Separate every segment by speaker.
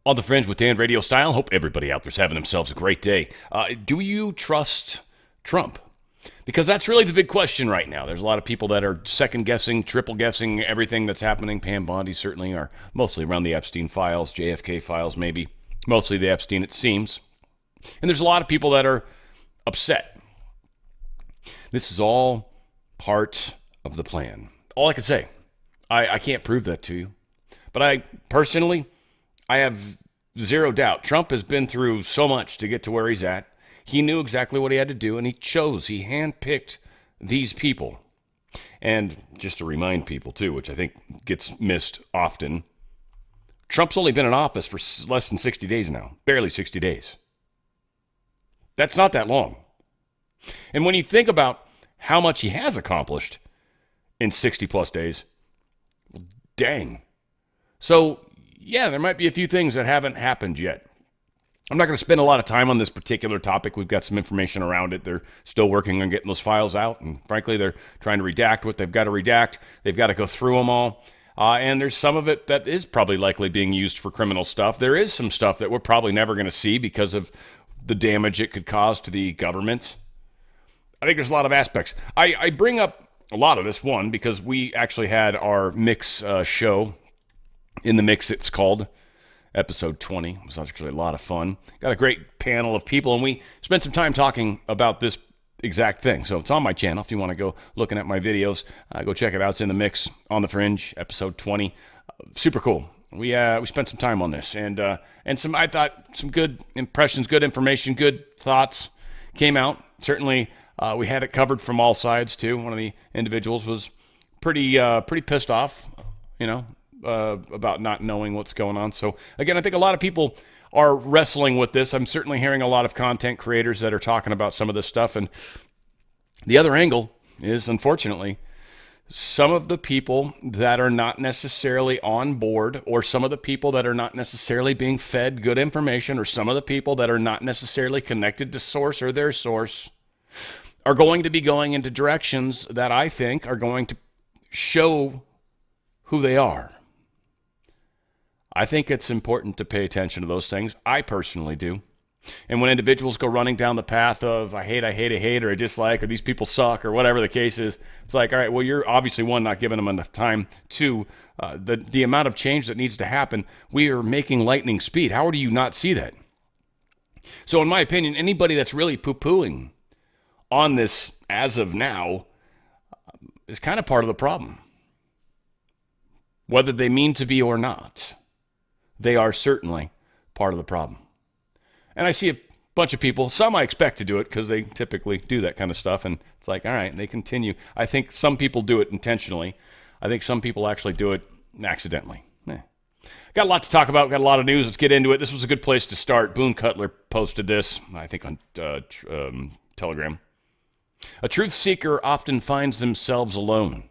Speaker 1: On the Fringe with Dan Radio Style. Hope everybody out there's having themselves a great day. Do you trust Trump? Because that's really the big question right now. There's a lot of people that are second guessing, triple guessing everything that's happening. Pam Bondi certainly are mostly around the Epstein files, JFK files maybe. Mostly the Epstein, it seems. And there's a lot of people that are upset. This is all part of the plan. All I can say. I can't prove that to you. But I have zero doubt. Trump has been through so much to get to where he's at. He knew exactly what he had to do, and he handpicked these people. And just to remind people, too, which I think gets missed often, Trump's only been in office for less than 60 days now, barely 60 days. That's not that long. And when you think about how much he has accomplished in 60 plus days, well, dang. So, yeah, there might be a few things that haven't happened yet. I'm not going to spend a lot of time on this particular topic. We've got some information around it. They're still working on getting those files out. And frankly, they're trying to redact what they've got to redact. They've got to go through them all. And there's some of it that is probably likely being used for criminal stuff. There is some stuff that we're probably never going to see because of the damage it could cause to the government. I think there's a lot of aspects. I bring up a lot of this, one, because we actually had our mix show. In the Mix, it's called, episode 20. It was actually a lot of fun. Got a great panel of people, and we spent some time talking about this exact thing. So it's on my channel. If you want to go looking at my videos, go check it out. It's in the Mix on the Fringe, episode 20. Super cool. We spent some time on this, and I thought some good impressions, good information, good thoughts came out. Certainly, we had it covered from all sides too. One of the individuals was pretty pissed off, about not knowing what's going on. So again, I think a lot of people are wrestling with this. I'm certainly hearing a lot of content creators that are talking about some of this stuff. And the other angle is, unfortunately, some of the people that are not necessarily on board, or some of the people that are not necessarily being fed good information, or some of the people that are not necessarily connected to source or their source, are going to be going into directions that I think are going to show who they are. I think it's important to pay attention to those things. I personally do. And when individuals go running down the path of I hate, or I dislike, or these people suck, or whatever the case is, it's like, all right, well, you're obviously, one, not giving them enough time. Two, the amount of change that needs to happen, we are making lightning speed. How do you not see that? So in my opinion, anybody that's really poo-pooing on this as of now is kind of part of the problem. Whether they mean to be or not, they are certainly part of the problem. And I see a bunch of people, some I expect to do it because they typically do that kind of stuff, and it's like, all right, they continue. I think some people do it intentionally. I think some people actually do it accidentally. Got a lot to talk about, got a lot of news. Let's get into it. This was a good place to start. Boone Cutler posted this, I think on Telegram. A truth seeker often finds themselves alone.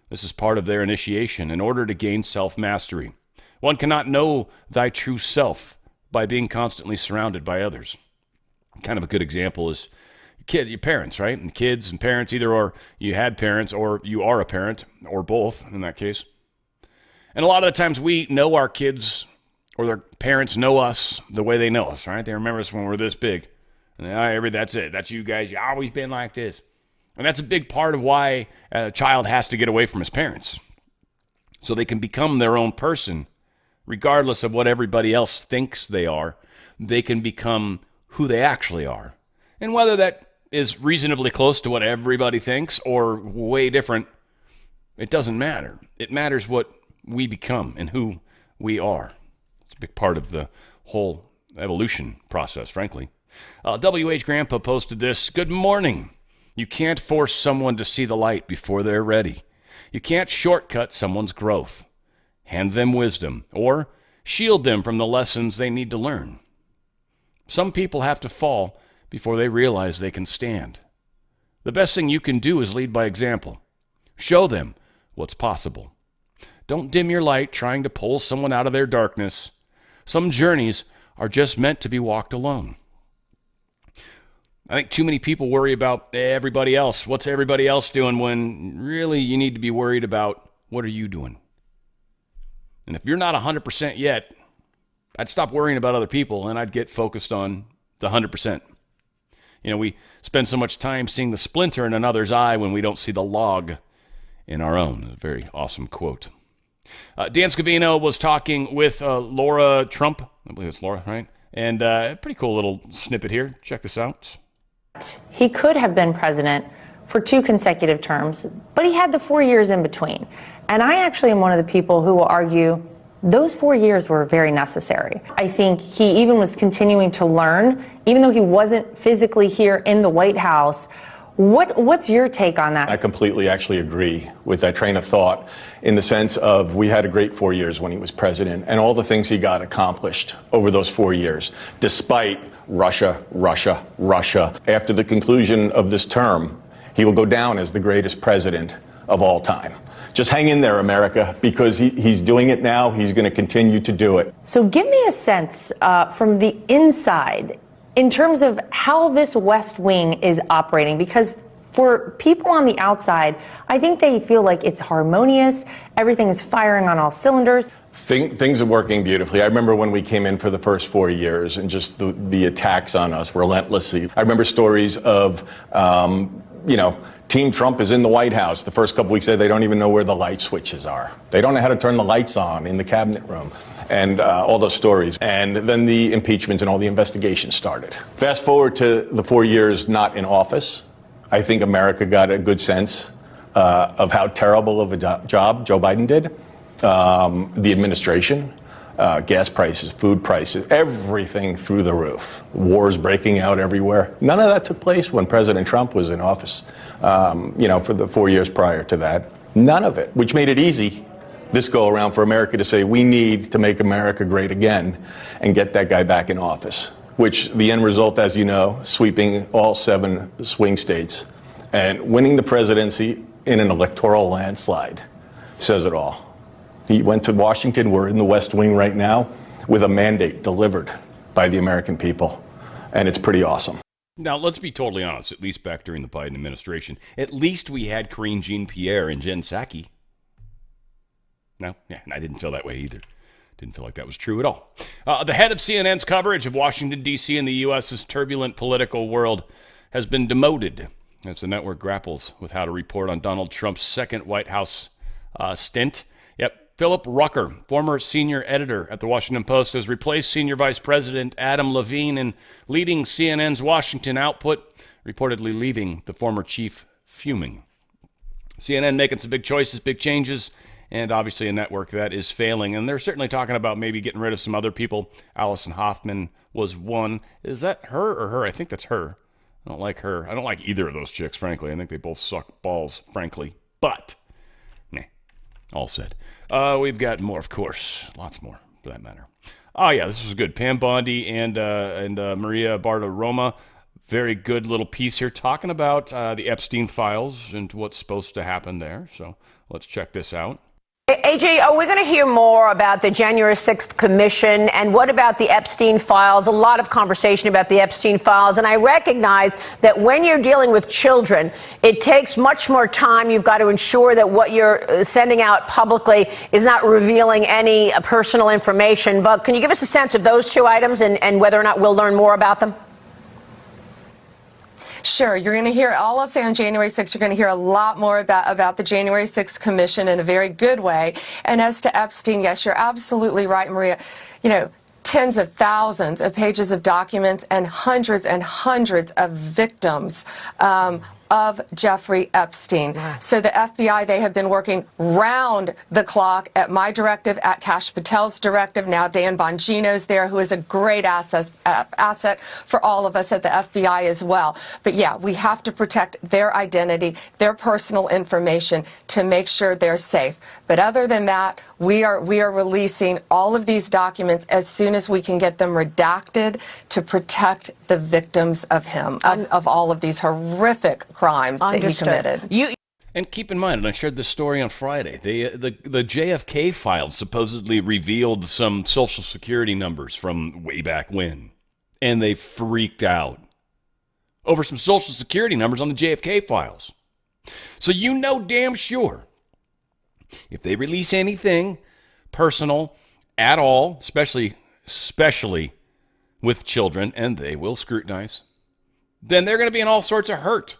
Speaker 1: This is part of their initiation in order to gain self-mastery. One cannot know thy true self by being constantly surrounded by others. Kind of a good example is your parents, right? And kids and parents, either or you had parents or you are a parent, or both in that case. And a lot of the times we know our kids, or their parents know us the way they know us, right? They remember us when we're this big. And that's it. That's you guys. You've always been like this. And that's a big part of why a child has to get away from his parents, so they can become their own person. Regardless of what everybody else thinks they are, they can become who they actually are. And whether that is reasonably close to what everybody thinks or way different, it doesn't matter. It matters what we become and who we are. It's a big part of the whole evolution process, frankly. WH Grandpa posted this. Good morning. You can't force someone to see the light before they're ready. You can't shortcut someone's growth. Hand them wisdom, or shield them from the lessons they need to learn. Some people have to fall before they realize they can stand. The best thing you can do is lead by example. Show them what's possible. Don't dim your light trying to pull someone out of their darkness. Some journeys are just meant to be walked alone. I think too many people worry about everybody else. What's everybody else doing, when really you need to be worried about what are you doing? And if you're not 100% yet, I'd stop worrying about other people and I'd get focused on the 100%. You know, we spend so much time seeing the splinter in another's eye when we don't see the log in our own. A very awesome quote. Dan Scavino was talking with Laura Trump. I believe it's Laura, right? And a pretty cool little snippet here. Check this out.
Speaker 2: He could have been president for 2 consecutive terms, but he had the 4 years in between. And I actually am one of the people who will argue those 4 years were very necessary. I think he even was continuing to learn, even though he wasn't physically here in the White House. What's your take on that?
Speaker 3: I completely actually agree with that train of thought in the sense of we had a great 4 years when he was president and all the things he got accomplished over those 4 years, despite Russia. After the conclusion of this term, he will go down as the greatest president of all time. Just hang in there, America, because he's doing it now. He's going to continue to do it.
Speaker 2: So give me a sense from the inside in terms of how this West Wing is operating, because for people on the outside, I think they feel like it's harmonious. Everything is firing on all cylinders.
Speaker 3: Things are working beautifully. I remember when we came in for the first 4 years and just the attacks on us relentlessly. I remember stories of, Team Trump is in the White House. The first couple weeks they don't even know where the light switches are. They don't know how to turn the lights on in the cabinet room, and all those stories. And then the impeachment and all the investigations started. Fast forward to the 4 years not in office. I think America got a good sense of how terrible of a job Joe Biden did. The administration, gas prices, food prices, everything through the roof. Wars breaking out everywhere. None of that took place when President Trump was in office, for the 4 years prior to that. None of it, which made it easy this go around for America to say we need to make America great again and get that guy back in office, which the end result, as you know, sweeping all 7 swing states and winning the presidency in an electoral landslide says it all. He went to Washington. We're in the West Wing right now with a mandate delivered by the American people, and it's pretty awesome.
Speaker 1: Now, let's be totally honest, at least back during the Biden administration, at least we had Karine Jean-Pierre and Jen Psaki. No? Yeah, I didn't feel that way either. Didn't feel like that was true at all. The head of CNN's coverage of Washington, D.C. and the U.S.'s turbulent political world has been demoted as the network grapples with how to report on Donald Trump's second White House stint. Yep. Philip Rucker, former senior editor at the Washington Post, has replaced Senior Vice President Adam Levine in leading CNN's Washington output, reportedly leaving the former chief fuming. CNN making some big choices, big changes, and obviously a network that is failing. And they're certainly talking about maybe getting rid of some other people. Allison Hoffman was one. Is that her or her? I think that's her. I don't like her. I don't like either of those chicks, frankly. I think they both suck balls, frankly. But, all said. We've got more, of course. Lots more, for that matter. Oh, yeah, this was good. Pam Bondi and Maria Bartiromo. Very good little piece here talking about the Epstein files and what's supposed to happen there. So let's check this out.
Speaker 4: AJ, are we going to hear more about the January 6th commission? And what about the Epstein files? A lot of conversation about the Epstein files. And I recognize that when you're dealing with children, it takes much more time. You've got to ensure that what you're sending out publicly is not revealing any personal information. But can you give us a sense of those 2 items and whether or not we'll learn more about them?
Speaker 5: Sure. You're going to hear, all I'll say on January 6th, you're going to hear a lot more about the January 6th Commission in a very good way. And as to Epstein, yes, you're absolutely right, Maria. Tens of thousands of pages of documents and hundreds of victims of Jeffrey Epstein. Wow. So the FBI, they have been working round the clock at my directive, at Kash Patel's directive. Now Dan Bongino's there, who is a great asset for all of us at the FBI as well. But yeah, we have to protect their identity, their personal information to make sure they're safe. But other than that, we are releasing all of these documents as soon as we can get them redacted to protect the victims of of all of these horrific crimes that he committed.
Speaker 1: And keep in mind, and I shared this story on Friday, the JFK files supposedly revealed some Social Security numbers from way back when, and they freaked out over some Social Security numbers on the JFK files. So you know damn sure, if they release anything personal at all, especially especially with children, and they will scrutinize, then they're going to be in all sorts of hurt.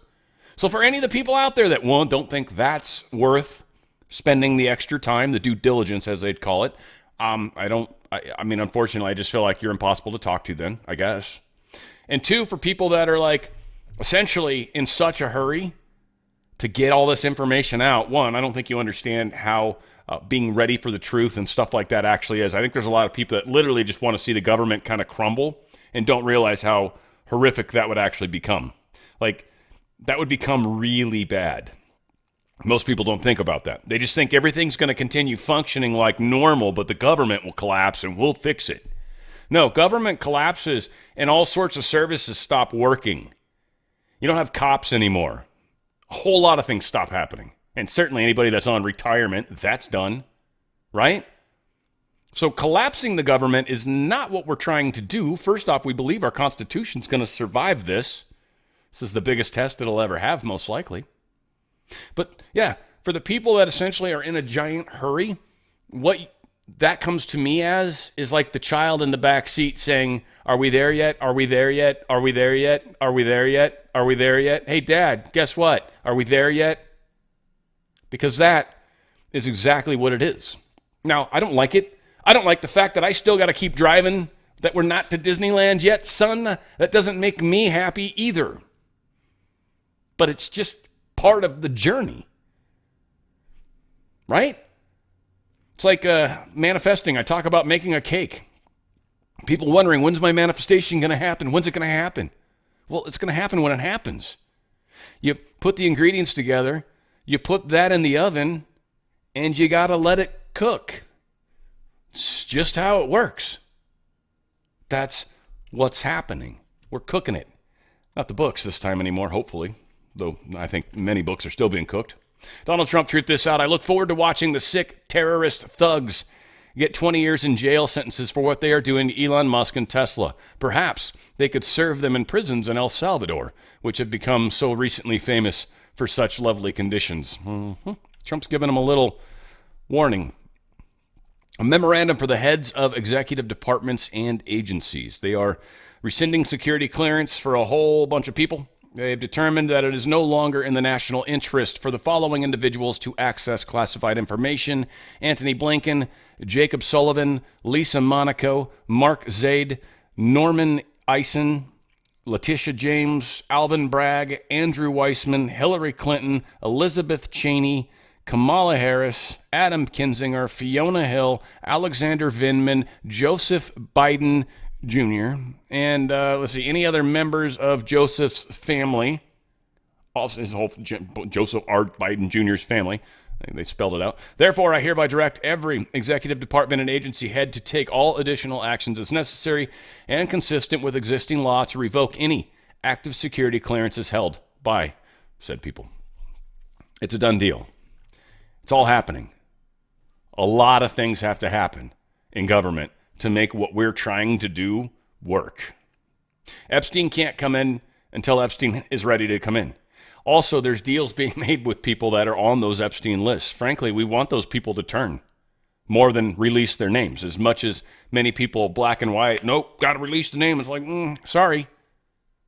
Speaker 1: So for any of the people out there that don't think that's worth spending the extra time, the due diligence, as they'd call it, I mean, unfortunately, I just feel like you're impossible to talk to then, I guess. And two, for people that are like essentially in such a hurry to get all this information out, one, I don't think you understand how being ready for the truth and stuff like that actually is. I think there's a lot of people that literally just want to see the government kind of crumble and don't realize how horrific that would actually become. Like, that would become really bad. Most people don't think about that. They just think everything's going to continue functioning like normal, but the government will collapse and we'll fix it. No, government collapses and all sorts of services stop working. You don't have cops anymore. A whole lot of things stop happening. And certainly anybody that's on retirement, that's done, right? So collapsing the government is not what we're trying to do. First off, we believe our Constitution's going to survive this. This is the biggest test it'll ever have, most likely. But yeah, for the people that essentially are in a giant hurry, what that comes to me as is like the child in the back seat saying, are we there yet? Are we there yet? Are we there yet? Are we there yet? Are we there yet? Hey, Dad, guess what? Are we there yet? Because that is exactly what it is. Now, I don't like it. I don't like the fact that I still got to keep driving, that we're not to Disneyland yet. Son, that doesn't make me happy either. But it's just part of the journey, right? It's like manifesting. I talk about making a cake. People wondering, when's my manifestation going to happen? When's it going to happen? Well, it's going to happen when it happens. You put the ingredients together, you put that in the oven, and you got to let it cook. It's just how it works. That's what's happening. We're cooking it. Not the books this time anymore, hopefully. Though I think many books are still being cooked. Donald Trump truth this out. I look forward to watching the sick terrorist thugs get 20 years in jail sentences for what they are doing to Elon Musk and Tesla. Perhaps they could serve them in prisons in El Salvador, which have become so recently famous for such lovely conditions. Trump's giving them a little warning. A memorandum for the heads of executive departments and agencies. They are rescinding security clearance for a whole bunch of people. They've determined that it is no longer in the national interest for the following individuals to access classified information: Antony Blinken, Jacob Sullivan, Lisa Monaco, Mark Zaid, Norman Eisen, Letitia James, Alvin Bragg, Andrew Weissman, Hillary Clinton, Elizabeth Cheney, Kamala Harris, Adam Kinzinger, Fiona Hill, Alexander Vindman, Joseph Biden Jr., and let's see, any other members of Joseph's family, also his whole Joseph R. Biden Jr.'s family. They spelled it out. Therefore, I hereby direct every executive department and agency head to take all additional actions as necessary and consistent with existing law to revoke any active security clearances held by said people. It's a done deal. It's all happening. A lot of things have to happen in government to make what we're trying to do work. Epstein can't come in until Epstein is ready to come in. Also, there's deals being made with people that are on those Epstein lists. Frankly, we want those people to turn more than release their names. As much as many people, black and white, nope, got to release the name. It's like, sorry,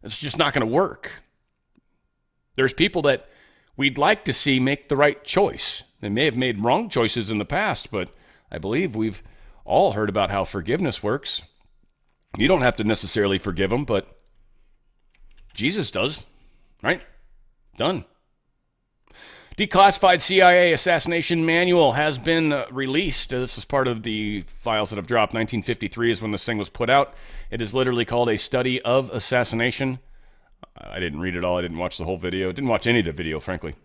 Speaker 1: it's just not going to work. There's people that we'd like to see make the right choice. They may have made wrong choices in the past, but I believe we've all heard about how forgiveness works. You don't have to necessarily forgive them, but Jesus does, right? Done. Declassified CIA assassination manual has been released. This is part of the files that have dropped. 1953 is when this thing was put out. It is literally called A Study of Assassination. I didn't read it all. I didn't watch the whole video. Didn't watch any of the video, frankly.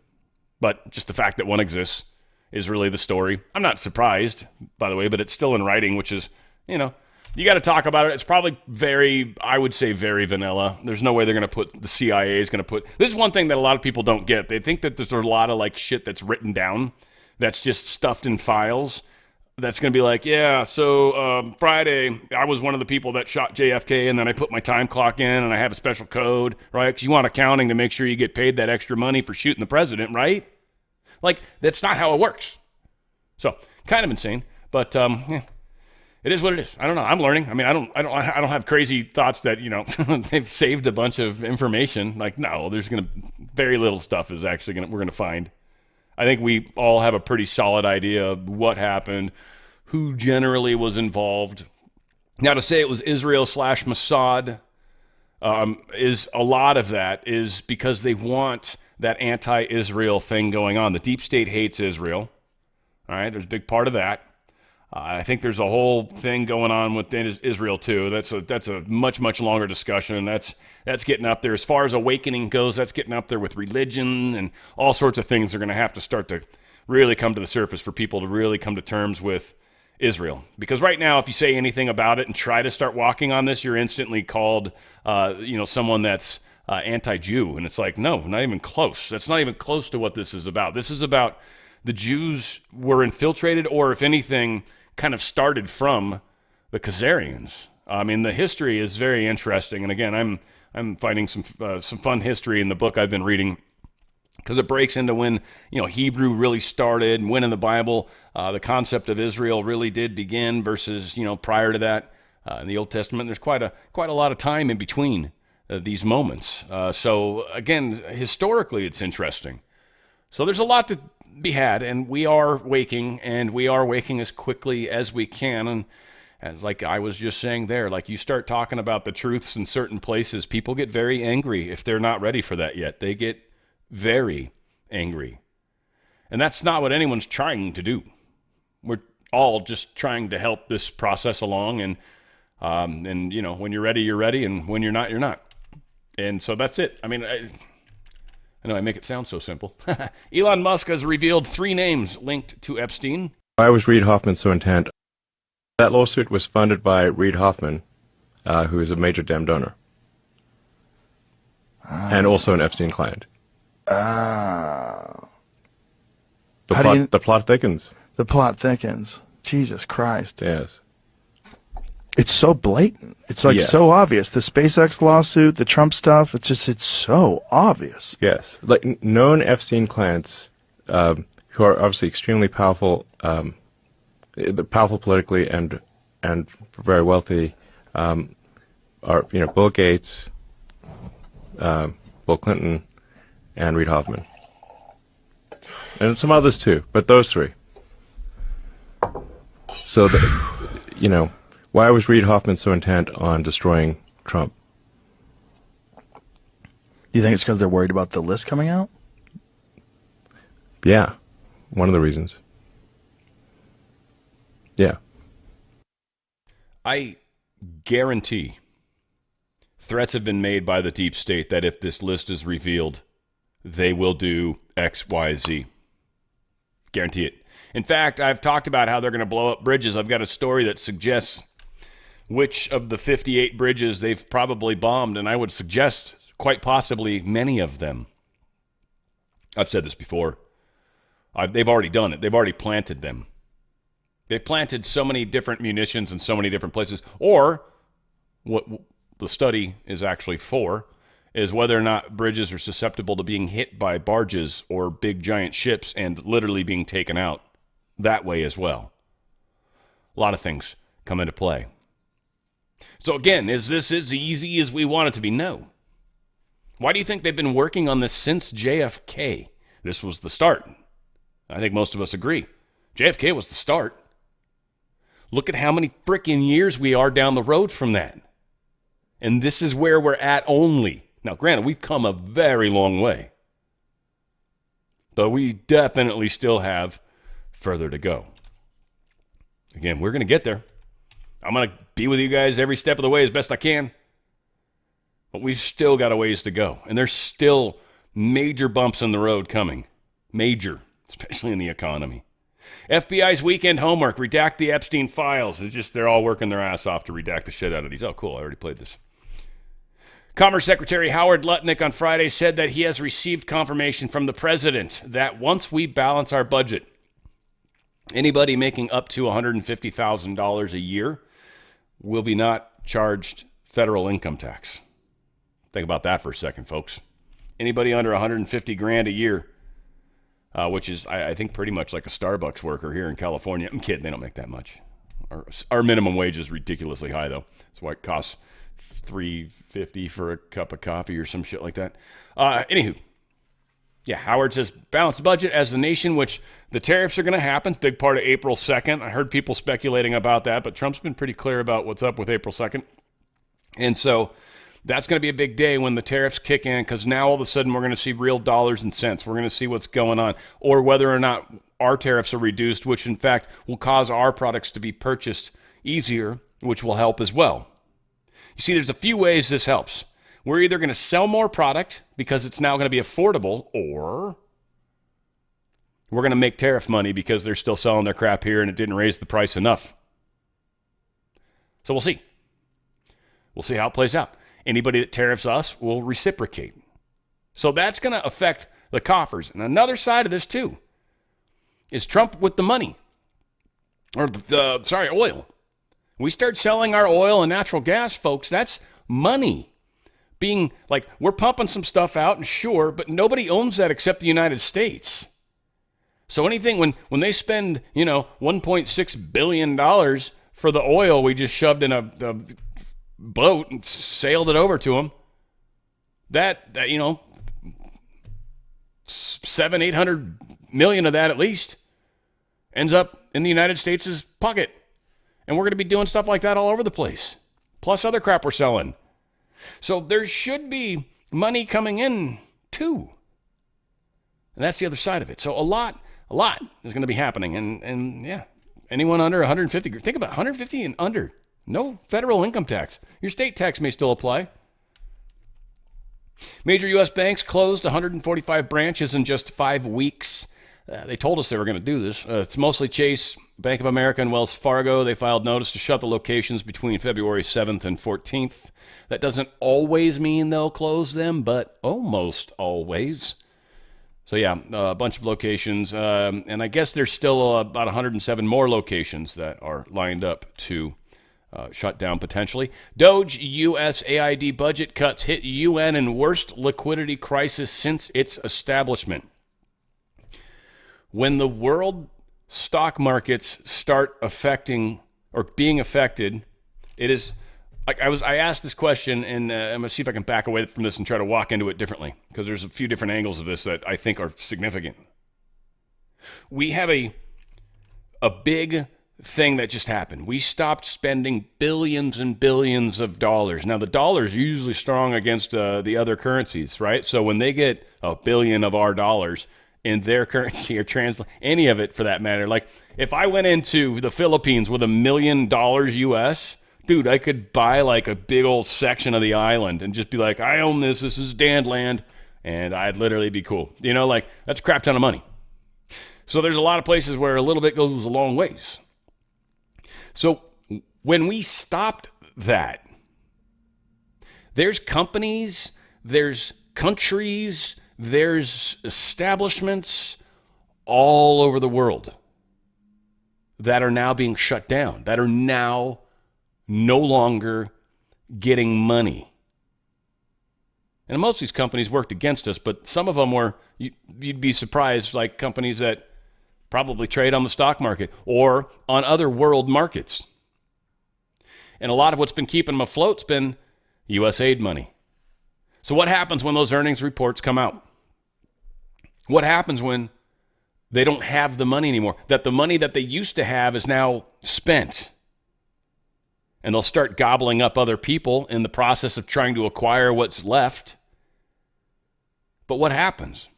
Speaker 1: But just the fact that one exists is really the story. I'm not surprised, by the way, but it's still in writing, which is, you got to talk about it. It's probably I would say very vanilla. There's no way they're going to put, the CIA is going to put, this is one thing that a lot of people don't get. They think that there's a lot of like shit that's written down that's just stuffed in files. That's going to be like, yeah, so Friday, I was one of the people that shot JFK, and then I put my time clock in, and I have a special code, right? Because you want accounting to make sure you get paid that extra money for shooting the president, right? Like, that's not how it works. So, kind of insane, but It is what it is. I don't know. I'm learning. I mean, I don't have crazy thoughts that, they've saved a bunch of information. Like, no, there's very little stuff is actually we're going to find. I think we all have a pretty solid idea of what happened, who generally was involved. Now, to say it was Israel/Mossad, is a lot of that is because they want that anti-Israel thing going on. The deep state hates Israel. All right, there's a big part of that. I think there's a whole thing going on within Israel too. That's a much, much longer discussion. That's getting up there. As far as awakening goes, that's getting up there with religion and all sorts of things are going to have to start to really come to the surface for people to really come to terms with Israel. Because right now, if you say anything about it and try to start walking on this, you're instantly called, someone that's anti-Jew. And it's like, no, not even close. That's not even close to what this is about. This is about the Jews were infiltrated, or if anything, kind of started from the Khazarians. I mean, the history is very interesting. And again, I'm finding some fun history in the book I've been reading, because it breaks into when, Hebrew really started, and when in the Bible the concept of Israel really did begin versus, prior to that in the Old Testament. There's quite a lot of time in between these moments. So again, historically, it's interesting. So there's a lot to be had, and we are waking as quickly as we can. And as like I was just saying there, like you start talking about the truths in certain places, people get very angry if they're not ready for that yet. They get very angry. And that's not what anyone's trying to do. We're all just trying to help this process along. And when you're ready, you're ready. And when you're not, you're not. And so that's it. I mean, I know I make it sound so simple. Elon Musk has revealed 3 names linked to Epstein.
Speaker 6: Why was Reid Hoffman so intent? That lawsuit was funded by Reid Hoffman, who is a major Dem donor. And also an Epstein client. The plot thickens.
Speaker 7: The plot thickens. Jesus Christ.
Speaker 6: Yes.
Speaker 7: It's so blatant. It's like so obvious. The SpaceX lawsuit, the Trump stuff, it's so obvious.
Speaker 6: Yes. Like known Epstein clients, who are obviously extremely powerful, powerful politically and very wealthy, are, Bill Gates, Bill Clinton, and Reid Hoffman. And some others too, but those 3. So, why was Reid Hoffman so intent on destroying Trump?
Speaker 7: Do you think it's because they're worried about the list coming out?
Speaker 6: Yeah, one of the reasons. Yeah.
Speaker 1: I guarantee threats have been made by the deep state that if this list is revealed, they will do X, Y, Z. Guarantee it. In fact, I've talked about how they're going to blow up bridges. I've got a story that suggests which of the 58 bridges they've probably bombed, and I would suggest quite possibly many of them. I've said this before. They've already done it. They've already planted them. They've planted so many different munitions in so many different places. Or what the study is actually for is whether or not bridges are susceptible to being hit by barges or big giant ships and literally being taken out that way as well. A lot of things come into play. So again, is this as easy as we want it to be? No. Why do you think they've been working on this since JFK? This was the start. I think most of us agree. JFK was the start. Look at how many freaking years we are down the road from that. And this is where we're at only. Now, granted, we've come a very long way. But we definitely still have further to go. Again, we're going to get there. I'm going to be with you guys every step of the way as best I can. But we've still got a ways to go. And there's still major bumps in the road coming. Major, especially in the economy. FBI's weekend homework, redact the Epstein files. It's just they're all working their ass off to redact the shit out of these. Oh, cool, I already played this. Commerce Secretary Howard Lutnick on Friday said that he has received confirmation from the president that once we balance our budget, anybody making up to $150,000 a year will be not charged federal income tax. Think about that for a second, folks. Anybody under 150 grand a year, which is, I think, pretty much like a Starbucks worker here in California. I'm kidding, they don't make that much. Our minimum wage is ridiculously high, though. That's why it costs $3.50 for a cup of coffee or some shit like that. Anywho, yeah, Howard says balanced budget as the nation, which the tariffs are going to happen. Big part of April 2nd. I heard people speculating about that, but Trump's been pretty clear about what's up with April 2nd. And so that's going to be a big day when the tariffs kick in, because now all of a sudden we're going to see real dollars and cents. We're going to see what's going on, or whether or not our tariffs are reduced, which in fact will cause our products to be purchased easier, which will help as well. You see, there's a few ways this helps. We're either going to sell more product because it's now going to be affordable, or we're going to make tariff money because they're still selling their crap here and it didn't raise the price enough. So we'll see. We'll see how it plays out. Anybody that tariffs us will reciprocate. So that's going to affect the coffers. And another side of this too is Trump with the money, or oil. We start selling our oil and natural gas, folks. That's money being like, we're pumping some stuff out, and sure, but nobody owns that except the United States. So anything when they spend, $1.6 billion for the oil we just shoved in a boat and sailed it over to them, that 700-800 million of that at least ends up in the United States' pocket. And we're going to be doing stuff like that all over the place, plus other crap we're selling. So there should be money coming in too. And that's the other side of it. So a lot is going to be happening. And yeah, anyone under 150, think about 150 and under. No federal income tax. Your state tax may still apply. Major U.S. banks closed 145 branches in just 5 weeks. They told us they were going to do this. It's mostly Chase, Bank of America, and Wells Fargo. They filed notice to shut the locations between February 7th and 14th. That doesn't always mean they'll close them, but almost always. So yeah, a bunch of locations. And I guess there's still about 107 more locations that are lined up to shut down potentially. Doge USAID budget cuts hit UN in worst liquidity crisis since its establishment. When the world stock markets start affecting or being affected, it is like I asked this question, and I'm gonna see if I can back away from this and try to walk into it differently, because there's a few different angles of this that I think are significant. We have a big thing that just happened. We stopped spending billions and billions of dollars. Now the dollar is usually strong against the other currencies, right? So when they get $1 billion of our dollars in their currency, or translate any of it for that matter, like if I went into the Philippines with $1 million US, dude, I could buy like a big old section of the island and just be like, I own this. This is Dan land, and I'd literally be cool. Like that's a crap ton of money. So there's a lot of places where a little bit goes a long ways. So when we stopped that, there's companies, there's countries, there's establishments all over the world that are now being shut down, that are now no longer getting money. And most of these companies worked against us, but some of them were, you'd be surprised, like companies that probably trade on the stock market or on other world markets. And a lot of what's been keeping them afloat's been USAID money. So what happens when those earnings reports come out? What happens when they don't have the money anymore? That the money that they used to have is now spent. And they'll start gobbling up other people in the process of trying to acquire what's left. But what happens?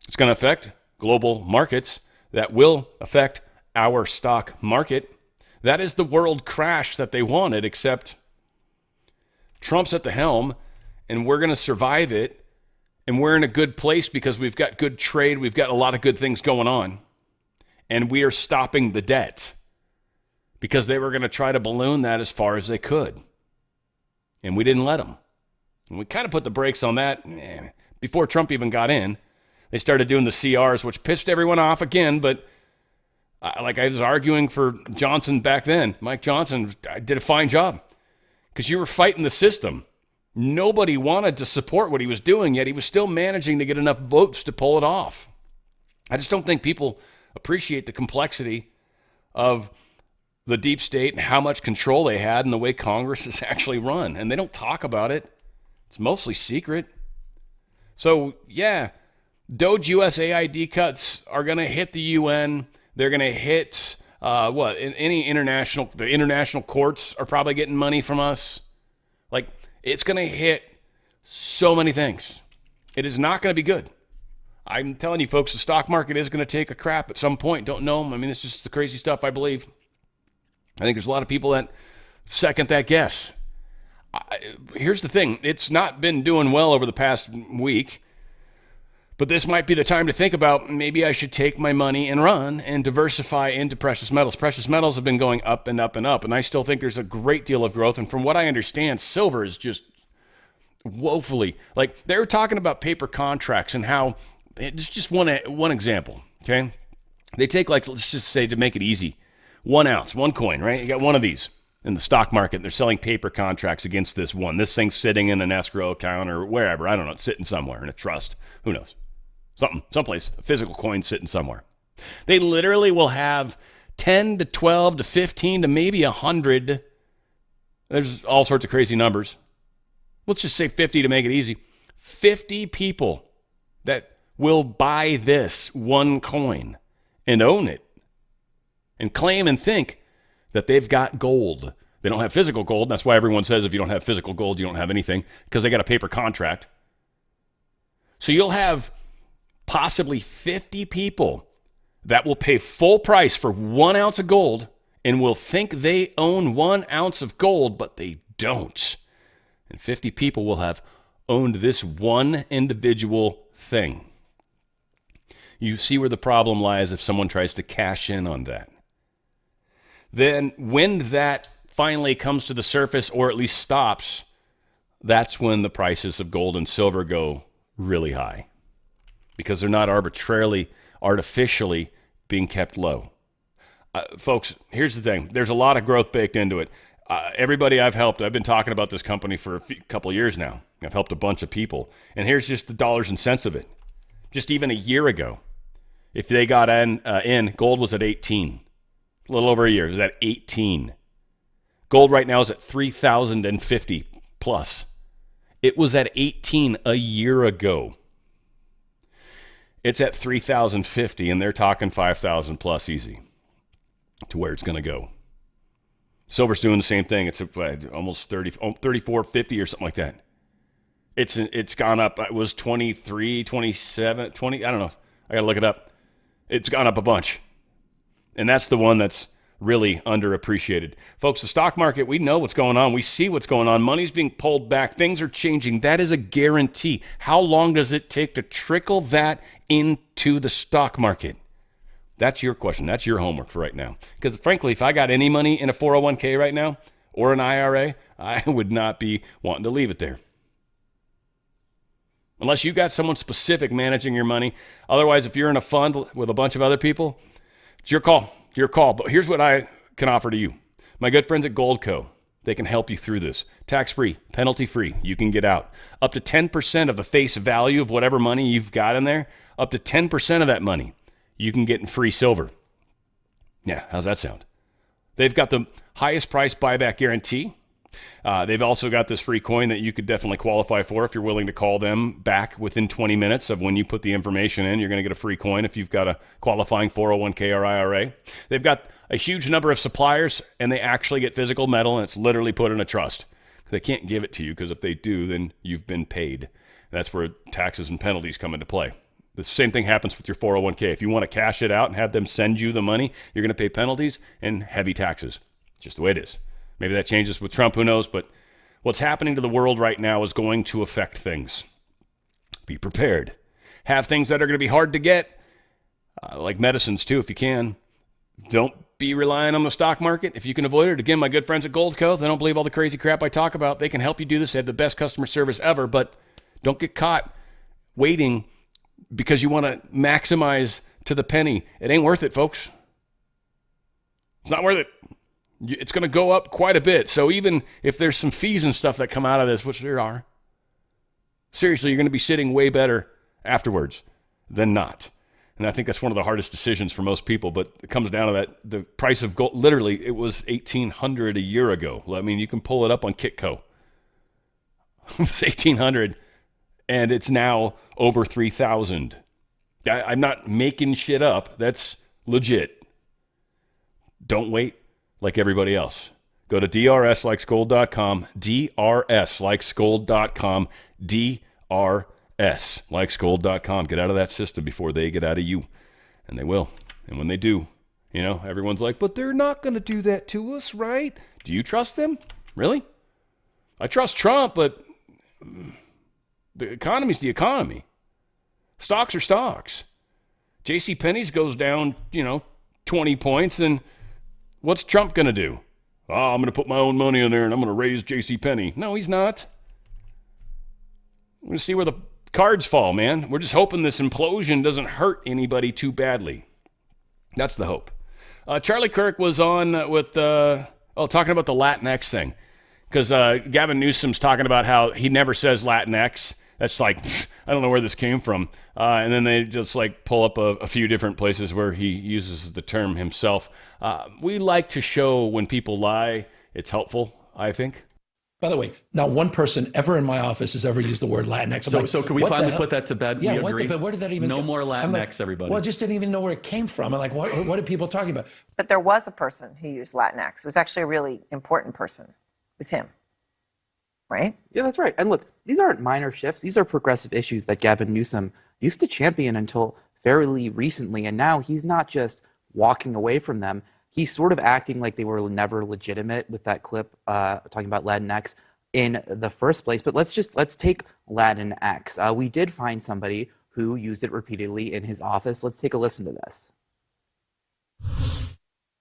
Speaker 1: It's going to affect global markets. That will affect our stock market. That is the world crash that they wanted, except Trump's at the helm, and we're going to survive it, and we're in a good place because we've got good trade, we've got a lot of good things going on, and we are stopping the debt because they were going to try to balloon that as far as they could, and we didn't let them. And we kind of put the brakes on that before Trump even got in. They started doing the CRs, which pissed everyone off again, but like I was arguing for Johnson back then. Mike Johnson did a fine job because you were fighting the system. Nobody wanted to support what he was doing, yet he was still managing to get enough votes to pull it off. I just don't think people appreciate the complexity of the deep state and how much control they had and the way Congress is actually run. And they don't talk about it. It's mostly secret. So, yeah, Doge USAID cuts are going to hit the UN. They're going to hit, the international courts are probably getting money from us. Like, it's going to hit so many things. It is not going to be good. I'm telling you, folks, the stock market is going to take a crap at some point. Don't know. I mean, it's just the crazy stuff, I believe. I think there's a lot of people that second that guess. Here's the thing. It's not been doing well over the past week, but this might be the time to think about maybe I should take my money and run and diversify into precious metals. Precious metals have been going up and up and up, and I still think there's a great deal of growth. And from what I understand, silver is just woefully, like they were talking about paper contracts and how, it's just one example, okay? They take, like, let's just say, to make it easy, 1 ounce, one coin, right? You got one of these in the stock market. They're selling paper contracts against this one. This thing's sitting in an escrow account or wherever. I don't know. It's sitting somewhere in a trust. Who knows? Someplace. A physical coin sitting somewhere. They literally will have 10 to 12 to 15 to maybe 100. There's all sorts of crazy numbers. Let's just say 50 to make it easy. 50 people that will buy this one coin and own it and claim and think that they've got gold. They don't have physical gold. That's why everyone says if you don't have physical gold, you don't have anything, because they got a paper contract. So you'll have possibly 50 people that will pay full price for 1 ounce of gold and will think they own 1 ounce of gold, but they don't. And 50 people will have owned this one individual thing. You see where the problem lies if someone tries to cash in on that. Then when that finally comes to the surface, or at least stops, that's when the prices of gold and silver go really high, because they're not artificially being kept low. Folks, here's the thing. There's a lot of growth baked into it. Everybody I've helped, I've been talking about this company for a couple of years now. I've helped a bunch of people. And here's just the dollars and cents of it. Just even a year ago, if they got in, gold was at 18. A little over a year. It was at 18. Gold right now is at 3,050 plus. It was at 18 a year ago. It's at 3,050, and they're talking 5,000 plus easy to where it's going to go. Silver's doing the same thing. It's almost 34.50 or something like that. It's gone up. It was 23, 27, 20. I don't know. I got to look it up. It's gone up a bunch. And that's the one that's really underappreciated. Folks, the stock market, we know what's going on. We see what's going on. Money's being pulled back. Things are changing. That is a guarantee. How long does it take to trickle that into the stock market? That's your question. That's your homework for right now. Because frankly, if I got any money in a 401k right now or an IRA, I would not be wanting to leave it there. Unless you got someone specific managing your money. Otherwise, if you're in a fund with a bunch of other people, it's your call. It's your call. But here's what I can offer to you. My good friends at Goldco, they can help you through this. Tax-free, penalty-free. You can get out. Up to 10% of the face value of whatever money you've got in there, up to 10% of that money, you can get in free silver. Yeah, how's that sound? They've got the highest price buyback guarantee. They've also got this free coin that you could definitely qualify for if you're willing to call them back within 20 minutes of when you put the information in. You're going to get a free coin if you've got a qualifying 401k or IRA. They've got a huge number of suppliers, and they actually get physical metal, and it's literally put in a trust. They can't give it to you, because if they do, then you've been paid. That's where taxes and penalties come into play. The same thing happens with your 401k. If you want to cash it out and have them send you the money, you're going to pay penalties and heavy taxes. Just the way it is. Maybe that changes with Trump, who knows? But what's happening to the world right now is going to affect things. Be prepared. Have things that are going to be hard to get, like medicines too, if you can. Don't be relying on the stock market if you can avoid it. Again, my good friends at Goldco, they don't believe all the crazy crap I talk about. They can help you do this. They have the best customer service ever, but don't get caught waiting because you want to maximize to the penny. It ain't worth it, folks. It's not worth it. It's going to go up quite a bit. So even if there's some fees and stuff that come out of this, which there are, seriously, you're going to be sitting way better afterwards than not. And I think that's one of the hardest decisions for most people, but it comes down to that. The price of gold, literally, it was $1,800 a year ago. I mean, you can pull it up on Kitco. It's $1,800, and it's now over $3,000. I'm not making shit up. That's legit. Don't wait like everybody else. Go to drslikesgold.com, drslikesgold.com, drslikesgold.com. Get out of that system before they get out of you, and they will. And when they do, everyone's like, but they're not going to do that to us, right? Do you trust them? Really? I trust Trump, but the economy's the economy. Stocks are stocks. JCPenney's goes down, 20 points, and what's Trump going to do? Oh, I'm going to put my own money in there and I'm going to raise JCPenney. No, he's not. We're going to see where the cards fall, man. We're just hoping this implosion doesn't hurt anybody too badly. That's the hope. Charlie Kirk was on with, talking about the Latinx thing. Because Gavin Newsom's talking about how he never says Latinx. That's like, I don't know where this came from. And then they just pull up a few different places where he uses the term himself. We like to show when people lie. It's helpful, I think.
Speaker 8: By the way, not one person ever in my office has ever used the word Latinx.
Speaker 9: So can we finally put that to bed?
Speaker 8: Yeah,
Speaker 9: we agree?
Speaker 8: Where did that even
Speaker 9: No more Latinx, everybody.
Speaker 8: Well, I just didn't even know where it came from. I'm like, what are people talking about?
Speaker 10: But there was a person who used Latinx. It was actually a really important person. It was him. Right?
Speaker 11: Yeah, that's right. And look, these aren't minor shifts. These are progressive issues that Gavin Newsom used to champion until fairly recently. And now he's not just walking away from them. He's sort of acting like they were never legitimate with that clip talking about Latinx in the first place. But let's take Latinx. We did find somebody who used it repeatedly in his office. Let's take a listen to this.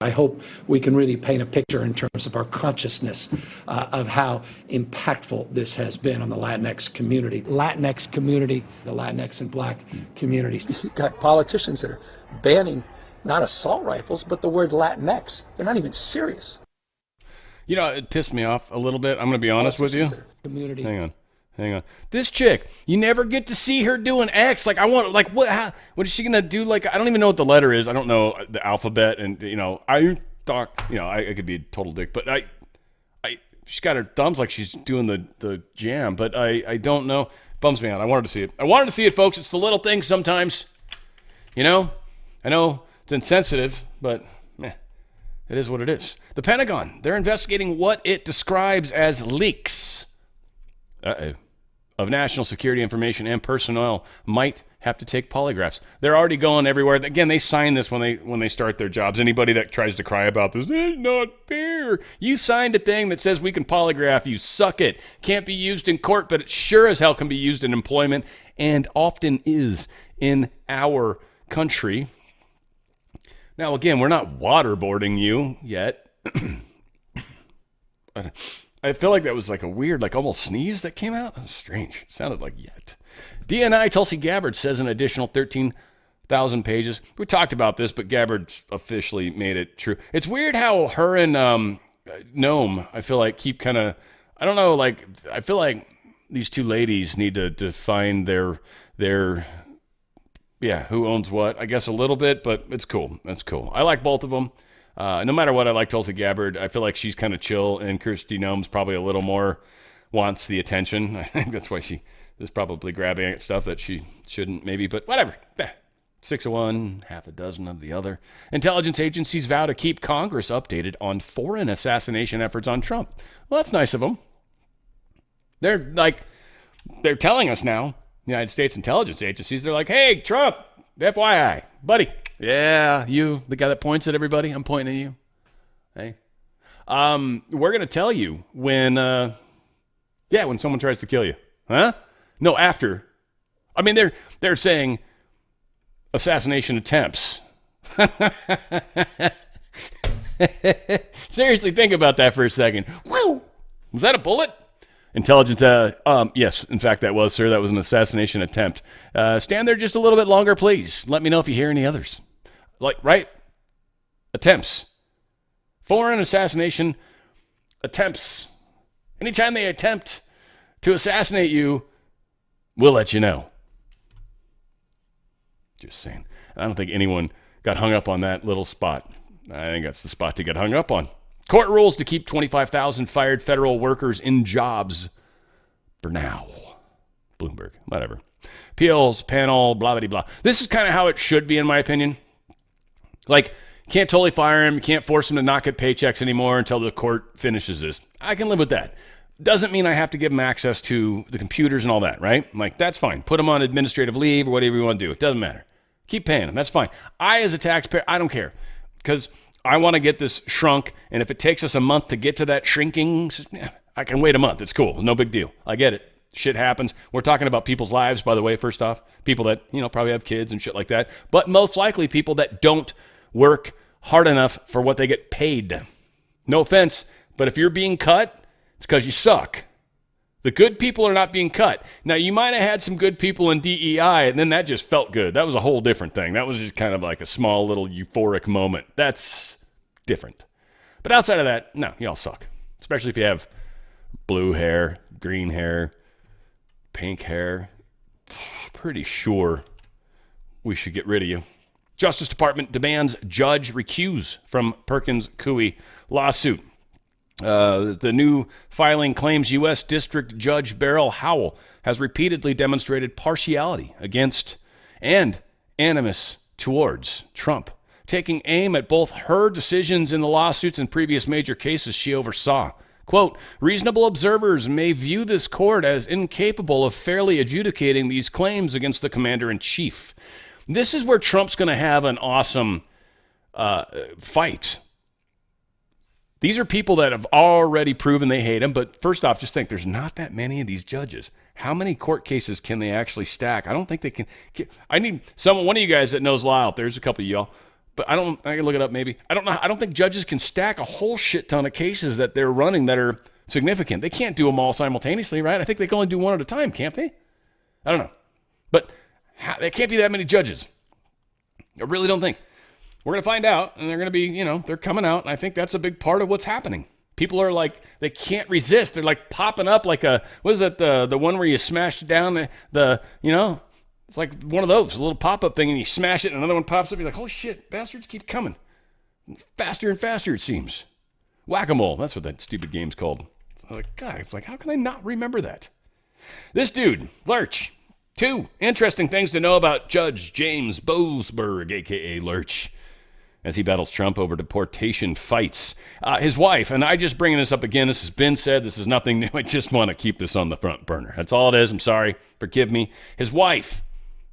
Speaker 8: I hope we can really paint a picture in terms of our consciousness of how impactful this has been on the Latinx community. The Latinx and Black communities. You've got politicians that are banning not assault rifles, but the word Latinx. They're not even serious.
Speaker 1: It pissed me off a little bit. I'm going to be honest with you.
Speaker 8: Community.
Speaker 1: Hang on. This chick, you never get to see her doing X. What is she going to do? I don't even know what the letter is. I don't know the alphabet. And, I thought, I could be a total dick, but she's got her thumbs like she's doing the jam, but I don't know. Bums me out. I wanted to see it. Folks. It's the little things sometimes, I know it's insensitive, but it is what it is. The Pentagon, they're investigating what it describes as leaks. Of national security information, and personnel might have to take polygraphs. They're already going everywhere. Again, they sign this when they start their jobs. Anybody that tries to cry about this, it's not fair. You signed a thing that says we can polygraph you. Suck it. Can't be used in court, but it sure as hell can be used in employment, and often is in our country. Now, again, we're not waterboarding you yet. I feel like that was a weird, almost sneeze that came out. That was strange. It sounded like yet. DNI Tulsi Gabbard says an additional 13,000 pages. We talked about this, but Gabbard officially made it true. It's weird how her and Noam, I feel like, keep kind of, I don't know, I feel like these two ladies need to define their who owns what, I guess a little bit, but it's cool. That's cool. I like both of them. No matter what, I like Tulsi Gabbard. I feel like she's kind of chill, and Kirsty Noem's probably a little more wants the attention. I think that's why she is probably grabbing at stuff that she shouldn't, maybe, but whatever. 6 of one, half a dozen of the other. Intelligence agencies vow to keep Congress updated on foreign assassination efforts on Trump. Well, that's nice of them. They're telling us now, United States intelligence agencies, they're like, hey, Trump, FYI, buddy. Yeah, you, the guy that points at everybody, I'm pointing at you. Hey. We're going to tell you when someone tries to kill you. Huh? No, after. I mean, they're saying assassination attempts. Seriously, think about that for a second. Woo! Was that a bullet? Intelligence, yes, in fact, that was, sir. That was an assassination attempt. Stand there just a little bit longer, please. Let me know if you hear any others. Right? Attempts. Foreign assassination attempts. Anytime they attempt to assassinate you, we'll let you know. Just saying. I don't think anyone got hung up on that little spot. I think that's the spot to get hung up on. Court rules to keep 25,000 fired federal workers in jobs for now. Bloomberg, whatever. Appeals panel, blah, blah, blah. This is kind of how it should be, in my opinion. Like, can't totally fire him. Can't force him to not get paychecks anymore until the court finishes this. I can live with that. Doesn't mean I have to give him access to the computers and all that, right? Like, that's fine. Put him on administrative leave or whatever you want to do. It doesn't matter. Keep paying him. That's fine. I, as a taxpayer, I don't care. Because I want to get this shrunk, and if it takes us a month to get to that shrinking, I can wait a month. It's cool. No big deal. I get it. Shit happens. We're talking about people's lives, by the way, first off. People that, probably have kids and shit like that. But most likely people that don't work hard enough for what they get paid. No offense, but if you're being cut, it's because you suck. The good people are not being cut. Now, you might have had some good people in DEI, and then that just felt good. That was a whole different thing. That was just kind of like a small little euphoric moment. That's different. But outside of that, no, y'all suck. Especially if you have blue hair, green hair, pink hair. Pretty sure we should get rid of you. Justice Department demands judge recuse from Perkins Coie lawsuit. The new filing claims U.S. District Judge Beryl Howell has repeatedly demonstrated partiality against and animus towards Trump, taking aim at both her decisions in the lawsuits and previous major cases she oversaw. Quote, reasonable observers may view this court as incapable of fairly adjudicating these claims against the commander-in-chief. This is where Trump's going to have an awesome fight. These are people that have already proven they hate him, but first off, just think, there's not that many of these judges. How many court cases can they actually stack? I don't think they can. I need one of you guys that knows law out there. There's a couple of y'all, but I can look it up maybe. I don't know. I don't think judges can stack a whole shit ton of cases that they're running that are significant. They can't do them all simultaneously, right? I think they can only do one at a time, can't they? I don't know. But there can't be that many judges. I really don't think. We're going to find out, and they're going to be, they're coming out, and I think that's a big part of what's happening. People are like, they can't resist. They're like popping up like what is it, the one where you smash down it's like one of those, a little pop-up thing, and you smash it, and another one pops up, you're like, holy shit, bastards keep coming. Faster and faster, it seems. Whack-a-mole, that's what that stupid game's called. So like, God, it's like, how can I not remember that? This dude, Lurch. 2 interesting things to know about Judge James Boasberg, a.k.a. Lurch, as he battles Trump over deportation fights. His wife, and I just bringing this up again, this has been said, this is nothing new, I just want to keep this on the front burner. That's all it is, I'm sorry, forgive me. His wife,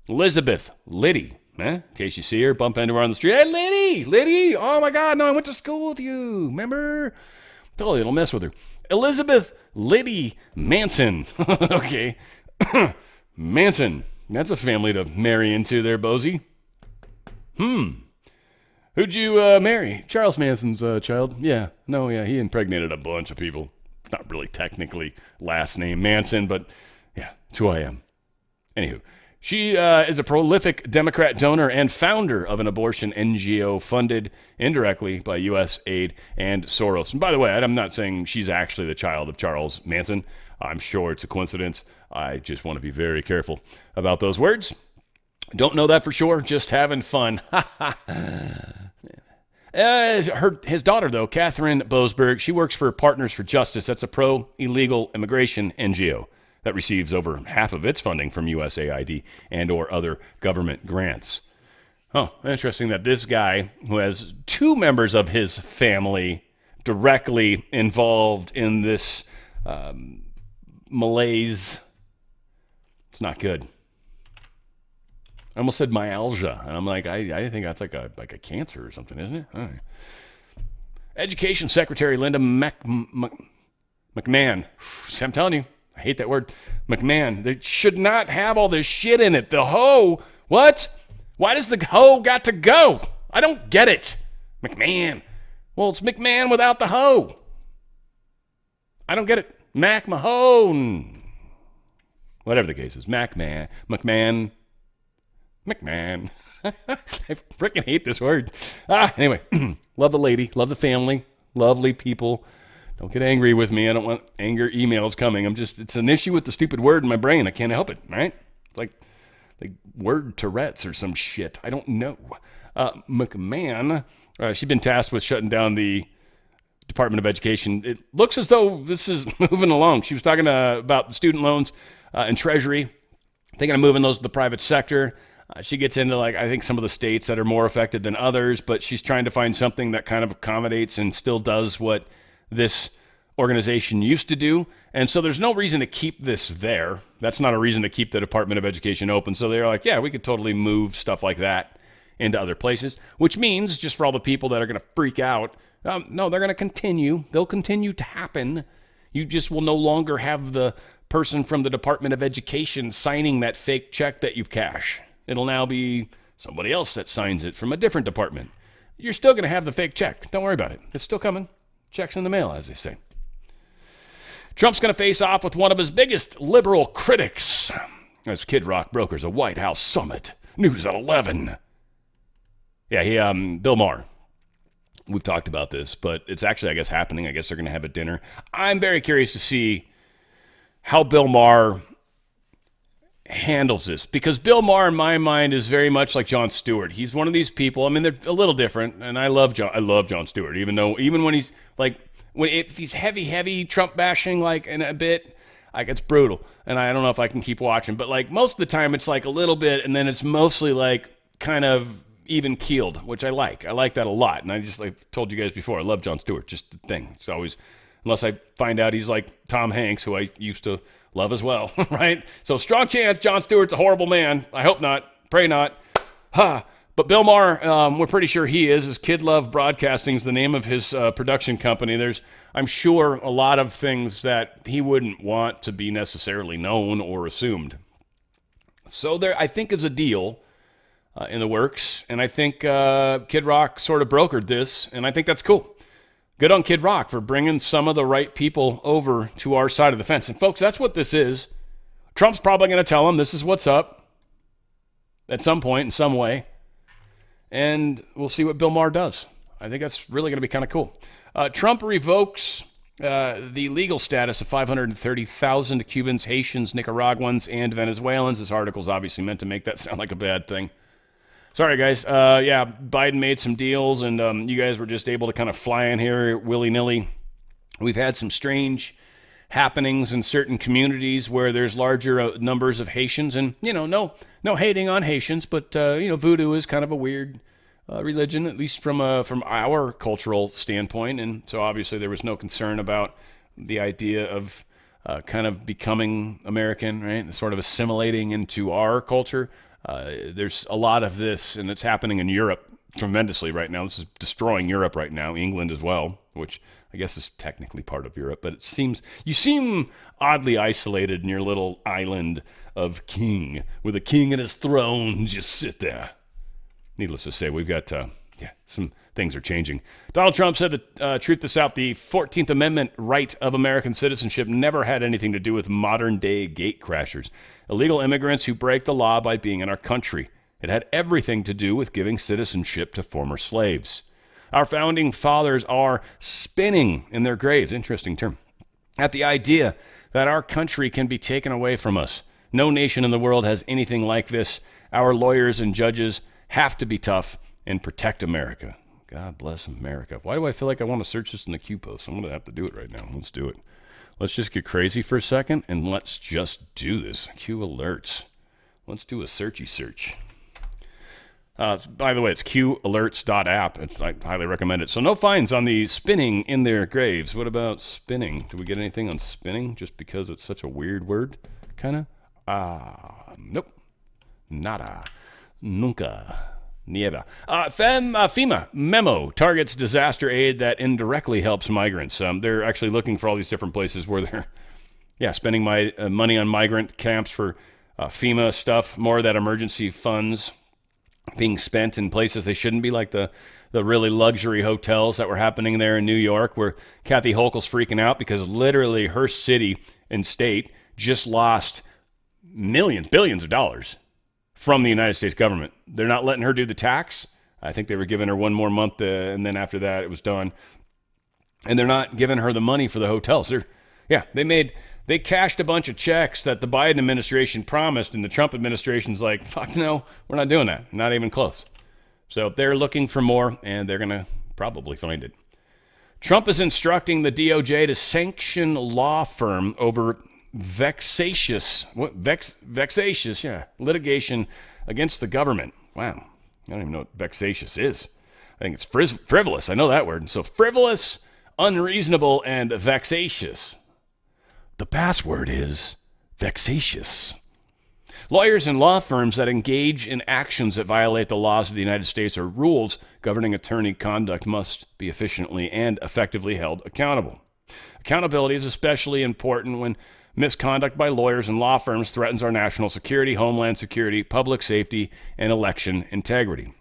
Speaker 1: Elizabeth Liddy, in case you see her, bump into her on the street, hey Liddy, oh my God, no, I went to school with you, remember? Totally, it'll mess with her. Elizabeth Liddy Manson, okay, Manson, that's a family to marry into there, Bozy. Who'd you marry? Charles Manson's child. Yeah, he impregnated a bunch of people. Not really technically last name Manson, but yeah, it's who I am. Anywho, she is a prolific Democrat donor and founder of an abortion NGO funded indirectly by U.S. aid and Soros. And by the way, I'm not saying she's actually the child of Charles Manson. I'm sure it's a coincidence. I just want to be very careful about those words. Don't know that for sure, just having fun. His daughter, though, Catherine Boasberg, she works for Partners for Justice. That's a pro-illegal immigration NGO that receives over half of its funding from USAID and or other government grants. Oh, interesting that this guy, who has 2 members of his family directly involved in this malaise, it's not good. I almost said myalgia, and I'm like, I think that's like a cancer or something, isn't it? All right. Education Secretary Linda McMahon. I'm telling you, I hate that word. McMahon. They should not have all this shit in it. The hoe. What? Why does the hoe got to go? I don't get it. McMahon. Well, it's McMahon without the hoe. I don't get it. Mac Mahone. Whatever the case is. McMahon. I freaking hate this word. Anyway, love the lady, love the family, lovely people. Don't get angry with me. I don't want anger emails coming. It's an issue with the stupid word in my brain. I can't help it, right? It's like like word Tourette's or some shit. I don't know. McMahon, she's been tasked with shutting down the Department of Education. It looks as though this is moving along. She was talking about the student loans and Treasury, thinking of moving those to the private sector. She gets into, like, I think some of the states that are more affected than others, but she's trying to find something that kind of accommodates and still does what this organization used to do. And so there's no reason to keep this there. That's not a reason to keep the Department of Education open. So they're like, yeah, we could totally move stuff like that into other places, which means, just for all the people that are going to freak out, no, they're going to continue. They'll continue to happen. You just will no longer have the person from the Department of Education signing that fake check that you cash. It'll now be somebody else that signs it from a different department. You're still going to have the fake check. Don't worry about it. It's still coming. Check's in the mail, as they say. Trump's going to face off with one of his biggest liberal critics as Kid Rock brokers a White House summit. News at 11. Yeah, Bill Maher. We've talked about this, but it's actually, I guess, happening. I guess they're going to have a dinner. I'm very curious to see how Bill Maher handles this, because Bill Maher, in my mind, is very much like Jon Stewart. He's one of these people. I mean, they're a little different, and I love Jon Stewart, even when he's like, if he's heavy Trump bashing, like, in a bit, like, it's brutal, and I don't know if I can keep watching, but like most of the time it's like a little bit, and then it's mostly like kind of even keeled, which I like. I like that a lot, and I just, like, told you guys before, I love Jon Stewart. Just the thing. It's always, unless I find out he's like Tom Hanks, who I used to love as well, right? So strong chance Jon Stewart's a horrible man. I hope not. Pray not. But Bill Maher, we're pretty sure he is. His Kid Love Broadcasting is the name of his production company. There's, I'm sure, a lot of things that he wouldn't want to be necessarily known or assumed. So there, I think, is a deal in the works, and I think Kid Rock sort of brokered this, and I think that's cool. Good on Kid Rock for bringing some of the right people over to our side of the fence. And folks, that's what this is. Trump's probably going to tell him this is what's up at some point in some way. And we'll see what Bill Maher does. I think that's really going to be kind of cool. Trump revokes the legal status of 530,000 Cubans, Haitians, Nicaraguans, and Venezuelans. This article is obviously meant to make that sound like a bad thing. Sorry, guys. Yeah, Biden made some deals, and you guys were just able to kind of fly in here willy-nilly. We've had some strange happenings in certain communities where there's larger numbers of Haitians, and, no hating on Haitians, but, voodoo is kind of a weird religion, at least from our cultural standpoint, and so obviously there was no concern about the idea of kind of becoming American, right, sort of assimilating into our culture. There's a lot of this, and it's happening in Europe tremendously right now. This is destroying Europe right now, England as well, which I guess is technically part of Europe, but you seem oddly isolated in your little island of king, with a king and his throne just sit there. Needless to say, we've got, some things are changing. Donald Trump said that, truth this out, the 14th Amendment right of American citizenship never had anything to do with modern-day gate crashers, illegal immigrants who break the law by being in our country. It had everything to do with giving citizenship to former slaves. Our founding fathers are spinning in their graves, interesting term, at the idea that our country can be taken away from us. No nation in the world has anything like this. Our lawyers and judges have to be tough and protect America. God bless America. Why do I feel like I want to search this in the Q post? I'm going to have to do it right now. Let's do it. Let's just get crazy for a second, and let's just do this. Q alerts. Let's do a searchy search. By the way, it's qalerts.app. I highly recommend it. So no fines on the spinning in their graves. What about spinning? Do we get anything on spinning just because it's such a weird word? Kind of? Nope. Nada. Nunca. Nieva. FEMA memo targets disaster aid that indirectly helps migrants. They're actually looking for all these different places where they're spending money on migrant camps for FEMA stuff, more of that emergency funds being spent in places they shouldn't be, like the really luxury hotels that were happening there in New York, where Kathy Hochul's freaking out because literally her city and state just lost billions of dollars from the United States government. They're not letting her do the tax. I think they were giving her one more month, and then after that, it was done. And they're not giving her the money for the hotels. They made They cashed a bunch of checks that the Biden administration promised, and the Trump administration's like, fuck no, we're not doing that. Not even close. So they're looking for more, and they're going to probably find it. Trump is instructing the DOJ to sanction law firm over vexatious litigation against the government. Wow. I don't even know what vexatious is. I think it's frivolous. I know that word. So frivolous, unreasonable, and vexatious. The password is vexatious. Lawyers and law firms that engage in actions that violate the laws of the United States or rules governing attorney conduct must be efficiently and effectively held accountable. Accountability is especially important when misconduct by lawyers and law firms threatens our national security, homeland security, public safety, and election integrity.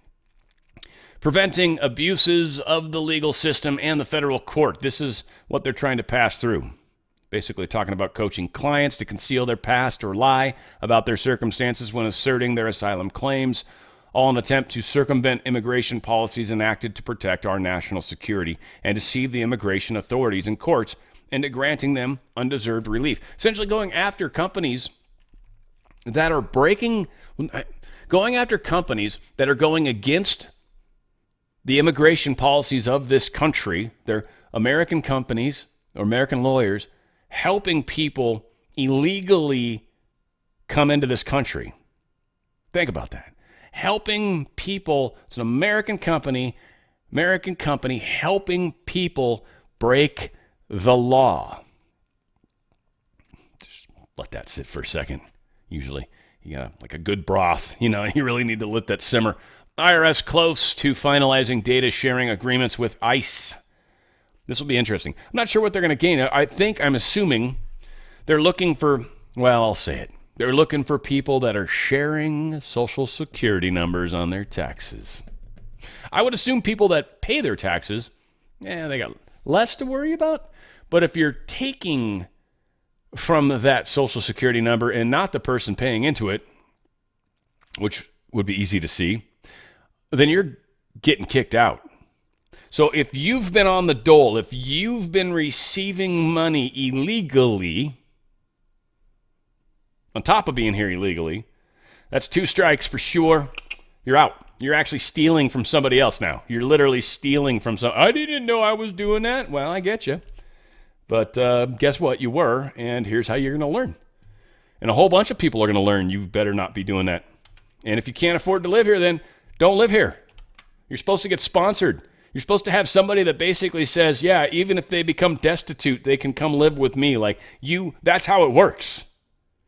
Speaker 1: Preventing abuses of the legal system and the federal court. This is what they're trying to pass through. Basically talking about coaching clients to conceal their past or lie about their circumstances when asserting their asylum claims, all in an attempt to circumvent immigration policies enacted to protect our national security and deceive the immigration authorities and courts into granting them undeserved relief. Essentially going after companies that are going against the immigration policies of this country. They're American companies or American lawyers helping people illegally come into this country. Think about that. Helping people, it's an American company helping people break the law. Just let that sit for a second. Usually, you got like a good broth, you really need to let that simmer. IRS close to finalizing data sharing agreements with ICE. This will be interesting. I'm not sure what they're going to gain. I'm assuming they're looking for, well, I'll say it. They're looking for people that are sharing Social Security numbers on their taxes. I would assume people that pay their taxes, they got less to worry about. But if you're taking from that Social Security number and not the person paying into it, which would be easy to see, then you're getting kicked out. So if you've been on the dole, if you've been receiving money illegally, on top of being here illegally, that's 2 strikes for sure. You're out. You're actually stealing from somebody else now. You're literally stealing from I didn't know I was doing that. Well, I get you. But guess what? You were, and here's how you're going to learn. And a whole bunch of people are going to learn you better not be doing that. And if you can't afford to live here, then don't live here. You're supposed to get sponsored. You're supposed to have somebody that basically says, yeah, even if they become destitute, they can come live with me. Like that's how it works.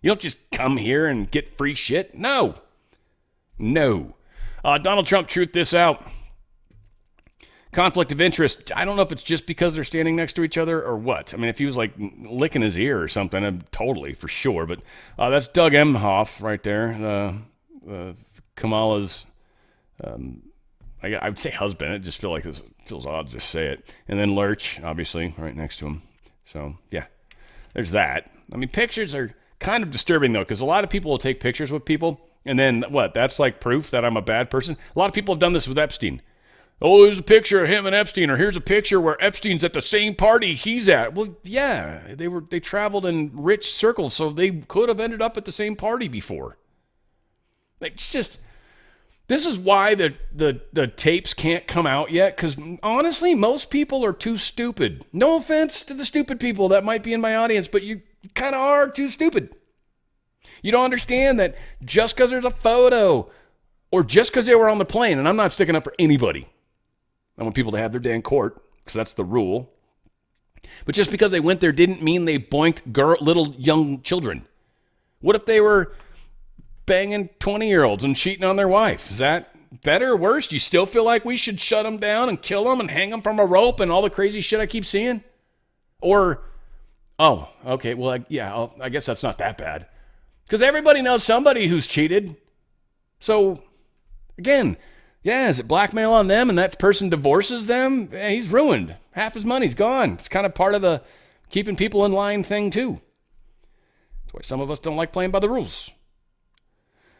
Speaker 1: You don't just come here and get free shit. No. Donald Trump truthed this out. Conflict of interest. I don't know if it's just because they're standing next to each other or what. I mean, if he was like licking his ear or something, I'm totally for sure. But that's Doug Emhoff right there. Kamala's, I would say husband. It just feels odd to just say it. And then Lurch, obviously, right next to him. So, yeah, there's that. I mean, pictures are kind of disturbing, though, because a lot of people will take pictures with people. And then what? That's like proof that I'm a bad person. A lot of people have done this with Epstein. Oh, there's a picture of him and Epstein, or here's a picture where Epstein's at the same party he's at. Well, yeah, they traveled in rich circles, so they could have ended up at the same party before. It's just, this is why the tapes can't come out yet, because honestly, most people are too stupid. No offense to the stupid people that might be in my audience, but you kind of are too stupid. You don't understand that just because there's a photo, or just because they were on the plane, and I'm not sticking up for anybody. I want people to have their day in court, because that's the rule. But just because they went there didn't mean they boinked little young children. What if they were banging 20-year-olds and cheating on their wife? Is that better or worse? Do you still feel like we should shut them down and kill them and hang them from a rope and all the crazy shit I keep seeing? Or, oh, okay, well, I guess that's not that bad. Because everybody knows somebody who's cheated. So, again, yeah, is it blackmail on them and that person divorces them? He's ruined. Half his money's gone. It's kind of part of the keeping people in line thing, too. That's why some of us don't like playing by the rules.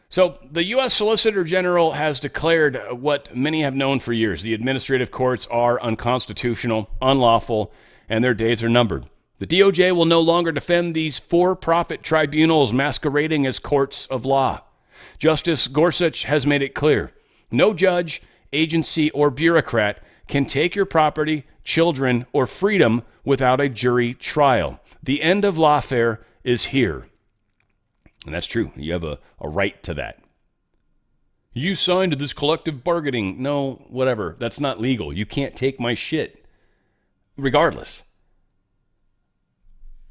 Speaker 1: So the U.S. Solicitor General has declared what many have known for years. The administrative courts are unconstitutional, unlawful, and their days are numbered. The DOJ will no longer defend these for-profit tribunals masquerading as courts of law. Justice Gorsuch has made it clear, no judge, agency, or bureaucrat can take your property, children, or freedom without a jury trial. The end of lawfare is here. And that's true. You have a right to that. You signed this collective bargaining. No, whatever. That's not legal. You can't take my shit. Regardless.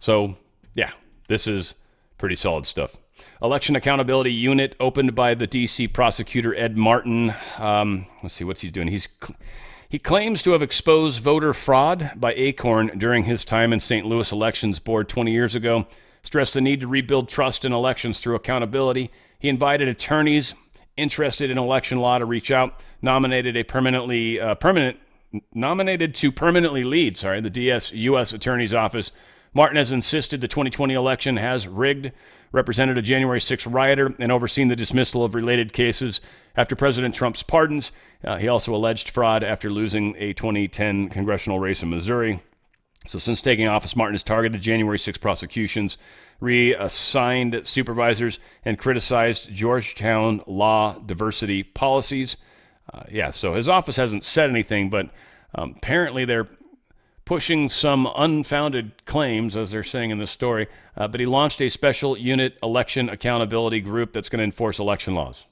Speaker 1: So, yeah, this is pretty solid stuff. Election Accountability Unit opened by the D.C. prosecutor Ed Martin. Let's see, what's he doing? He claims to have exposed voter fraud by Acorn during his time in St. Louis Elections Board 20 years ago, stressed the need to rebuild trust in elections through accountability. He invited attorneys interested in election law to reach out, nominated to permanently lead, the U.S. Attorney's Office. Martin has insisted the 2020 election has rigged, represented a January 6th rioter, and overseen the dismissal of related cases after President Trump's pardons. He also alleged fraud after losing a 2010 congressional race in Missouri. So since taking office, Martin has targeted January 6 prosecutions, reassigned supervisors, and criticized Georgetown law diversity policies. So his office hasn't said anything, but apparently they're pushing some unfounded claims, as they're saying in this story. But he launched a special unit election accountability group that's going to enforce election laws.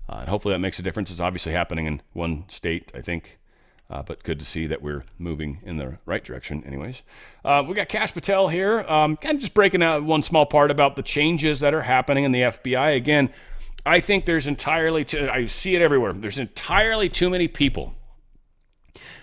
Speaker 1: And hopefully that makes a difference. It's obviously happening in one state, I think. But good to see that we're moving in the right direction anyways. We got Kash Patel here, kind of just breaking out one small part about the changes that are happening in the FBI. Again, I think there's I see it everywhere. There's entirely too many people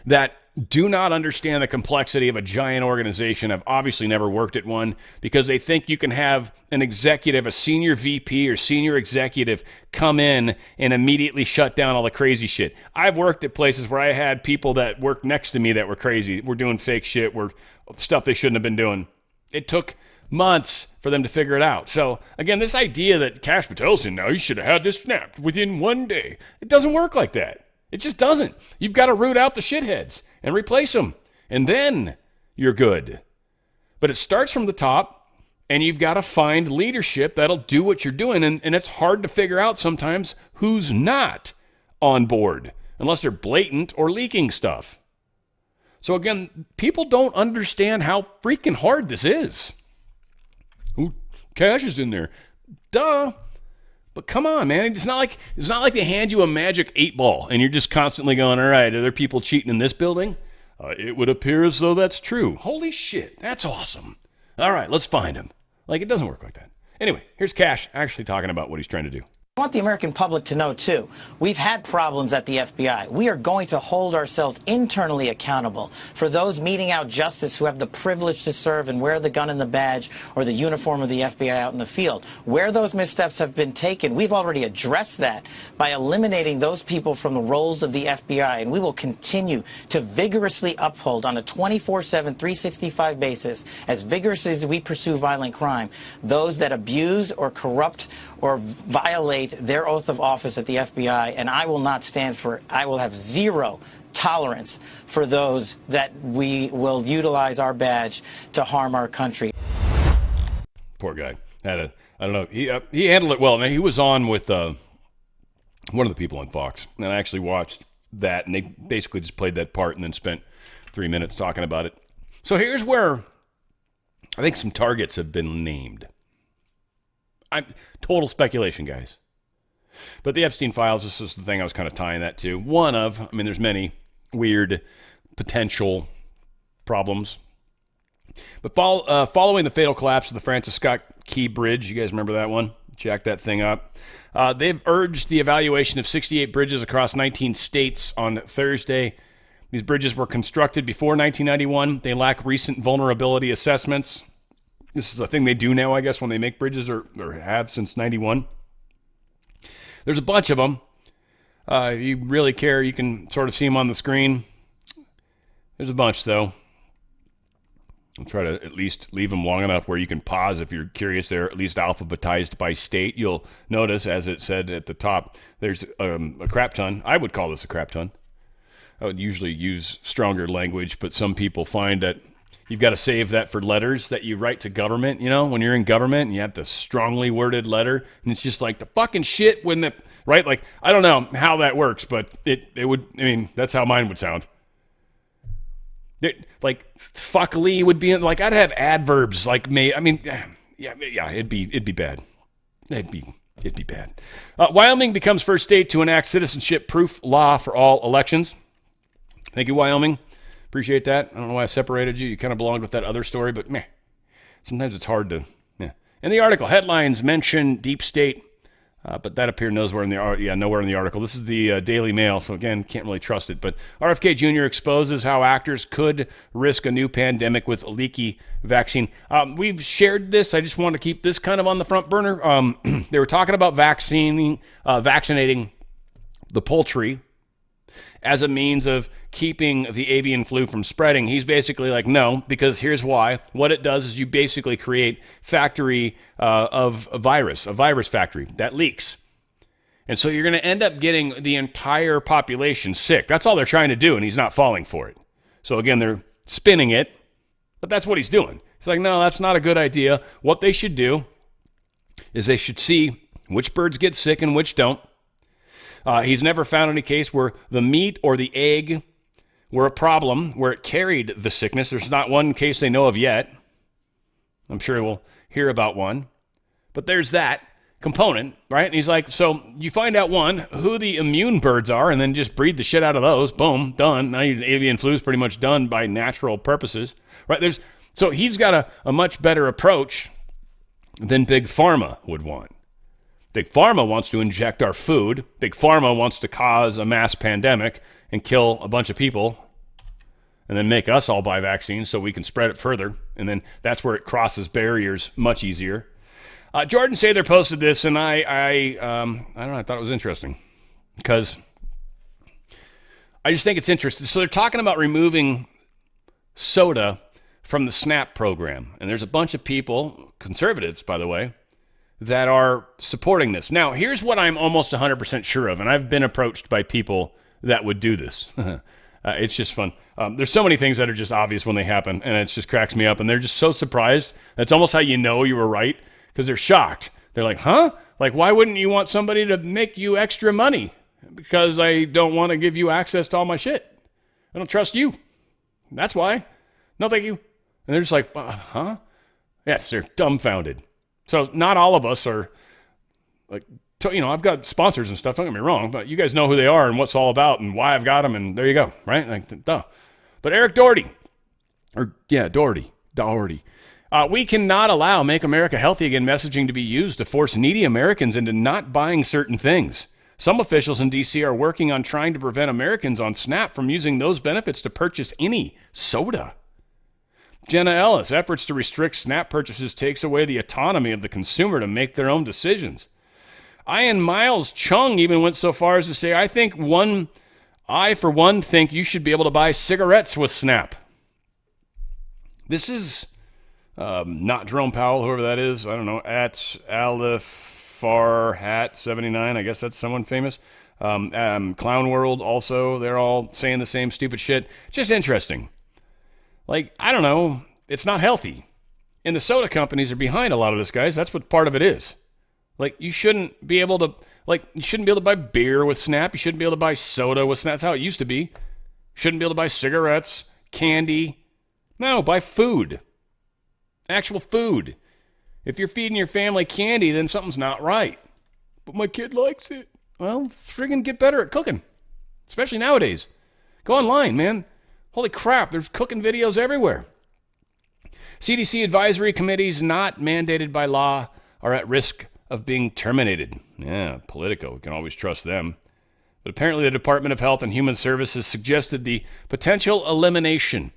Speaker 1: that do not understand the complexity of a giant organization. I've obviously never worked at one, because they think you can have an executive, a senior VP or senior executive come in and immediately shut down all the crazy shit. I've worked at places where I had people that worked next to me that were crazy, were doing fake shit, were stuff they shouldn't have been doing. It took months for them to figure it out. So again, this idea that Kash Patel's in now, you should have had this snapped within one day. It doesn't work like that. It just doesn't. You've got to root out the shitheads and replace them, and then you're good. But it starts from the top, and you've got to find leadership that'll do what you're doing, and it's hard to figure out sometimes who's not on board, unless they're blatant or leaking stuff. So again, people don't understand how freaking hard this is. Ooh, Kash is in there. Duh. But come on, man. It's not like they hand you a magic 8-ball and you're just constantly going, all right, are there people cheating in this building? It would appear as though that's true. Holy shit, that's awesome. All right, let's find him. It doesn't work like that. Anyway, here's Kash actually talking about what he's trying to do.
Speaker 12: I want the American public to know, too, we've had problems at the FBI. We are going to hold ourselves internally accountable for those meting out justice who have the privilege to serve and wear the gun and the badge or the uniform of the FBI out in the field. Where those missteps have been taken, we've already addressed that by eliminating those people from the roles of the FBI, and we will continue to vigorously uphold on a 24/7, 365 basis, as vigorously as we pursue violent crime, those that abuse or corrupt or violate their oath of office at the FBI, and I will not stand for it. I will have zero tolerance for those that we will utilize our badge to harm our country.
Speaker 1: Poor guy. I don't know. He handled it well. Now, he was on with one of the people on Fox, and I actually watched that, and they basically just played that part and then spent 3 minutes talking about it. So here's where I think some targets have been named. Total speculation, guys. But the Epstein files, this is the thing I was kind of tying that to. There's many weird potential problems. But following the fatal collapse of the Francis Scott Key Bridge, you guys remember that one? Jack that thing up. They've urged the evaluation of 68 bridges across 19 states on Thursday. These bridges were constructed before 1991. They lack recent vulnerability assessments. This is a thing they do now, I guess, when they make bridges, or have since 91. There's a bunch of them. If you really care, you can sort of see them on the screen. There's a bunch, though. I'll try to at least leave them long enough where you can pause if you're curious. They're at least alphabetized by state. You'll notice, as it said at the top, there's a crap ton. I would call this a crap ton. I would usually use stronger language, but some people find that you've got to save that for letters that you write to government. You know, when you're in government and you have the strongly worded letter, and it's just like the fucking shit when the right. Like I don't know how that works, but it would. I mean, that's how mine would sound. Like fuckly would be like I'd have adverbs like may. I mean, yeah, it'd be bad. It'd be bad. Wyoming becomes first state to enact citizenship proof law for all elections. Thank you, Wyoming. Appreciate that. I don't know why I separated you. You kind of belonged with that other story, but meh. Sometimes it's hard to. Yeah. In the article, headlines mention deep state, but that appears nowhere in the article. This is the Daily Mail, so again, can't really trust it. But RFK Jr. exposes how actors could risk a new pandemic with a leaky vaccine. We've shared this. I just want to keep this kind of on the front burner. They were talking about vaccinating the poultry as a means of keeping the avian flu from spreading. He's basically like, no, because here's why. What it does is you basically create factory of a virus factory that leaks. And so you're going to end up getting the entire population sick. That's all they're trying to do, and he's not falling for it. So again, they're spinning it, but that's what he's doing. He's like, no, that's not a good idea. What they should do is they should see which birds get sick and which don't. He's never found any case where the meat or the egg were a problem, where it carried the sickness. There's not one case they know of yet. I'm sure we'll hear about one. But there's that component, right? And he's like, so you find out, one, who the immune birds are, and then just breed the shit out of those. Boom, done. Now your avian flu is pretty much done by natural purposes, right? So he's got a much better approach than Big Pharma would want. Big Pharma wants to inject our food. Big Pharma wants to cause a mass pandemic and kill a bunch of people and then make us all buy vaccines so we can spread it further. And then that's where it crosses barriers much easier. Jordan Sather posted this, and I don't know, I thought it was interesting because I just think it's interesting. So they're talking about removing soda from the SNAP program. And there's a bunch of people, conservatives, by the way, that are supporting this. Now, here's what I'm almost 100% sure of, and I've been approached by people that would do this. It's just fun. There's so many things that are just obvious when they happen, and it just cracks me up, and they're just so surprised. That's almost how you know you were right, because they're shocked. They're like, huh? Like, why wouldn't you want somebody to make you extra money? Because I don't want to give you access to all my shit. I don't trust you. That's why. No, thank you. And they're just like, huh? Yes, they're dumbfounded. So not all of us are like, I've got sponsors and stuff, don't get me wrong, but you guys know who they are and what's all about and why I've got them, and there you go, right? Like, duh. But Eric Doherty, we cannot allow Make America Healthy Again messaging to be used to force needy Americans into not buying certain things. Some officials in D.C. are working on trying to prevent Americans on SNAP from using those benefits to purchase any soda. Jenna Ellis, efforts to restrict SNAP purchases takes away the autonomy of the consumer to make their own decisions. Ian Miles Chung even went so far as to say, I for one think you should be able to buy cigarettes with SNAP. This is not Jerome Powell, whoever that is. I don't know, at AlifFarhat79. I guess that's someone famous. Clown World also, they're all saying the same stupid shit. Just interesting. Like, I don't know, it's not healthy. And the soda companies are behind a lot of this, guys. That's what part of it is. Like, you shouldn't be able to buy beer with SNAP. You shouldn't be able to buy soda with SNAP. That's how it used to be. You shouldn't be able to buy cigarettes, candy. No, buy food. Actual food. If you're feeding your family candy, then something's not right. But my kid likes it. Well, friggin' get better at cooking. Especially nowadays. Go online, man. Holy crap, there's cooking videos everywhere. CDC advisory committees not mandated by law are at risk of being terminated. Yeah, Politico, we can always trust them. But apparently the Department of Health and Human Services suggested the potential elimination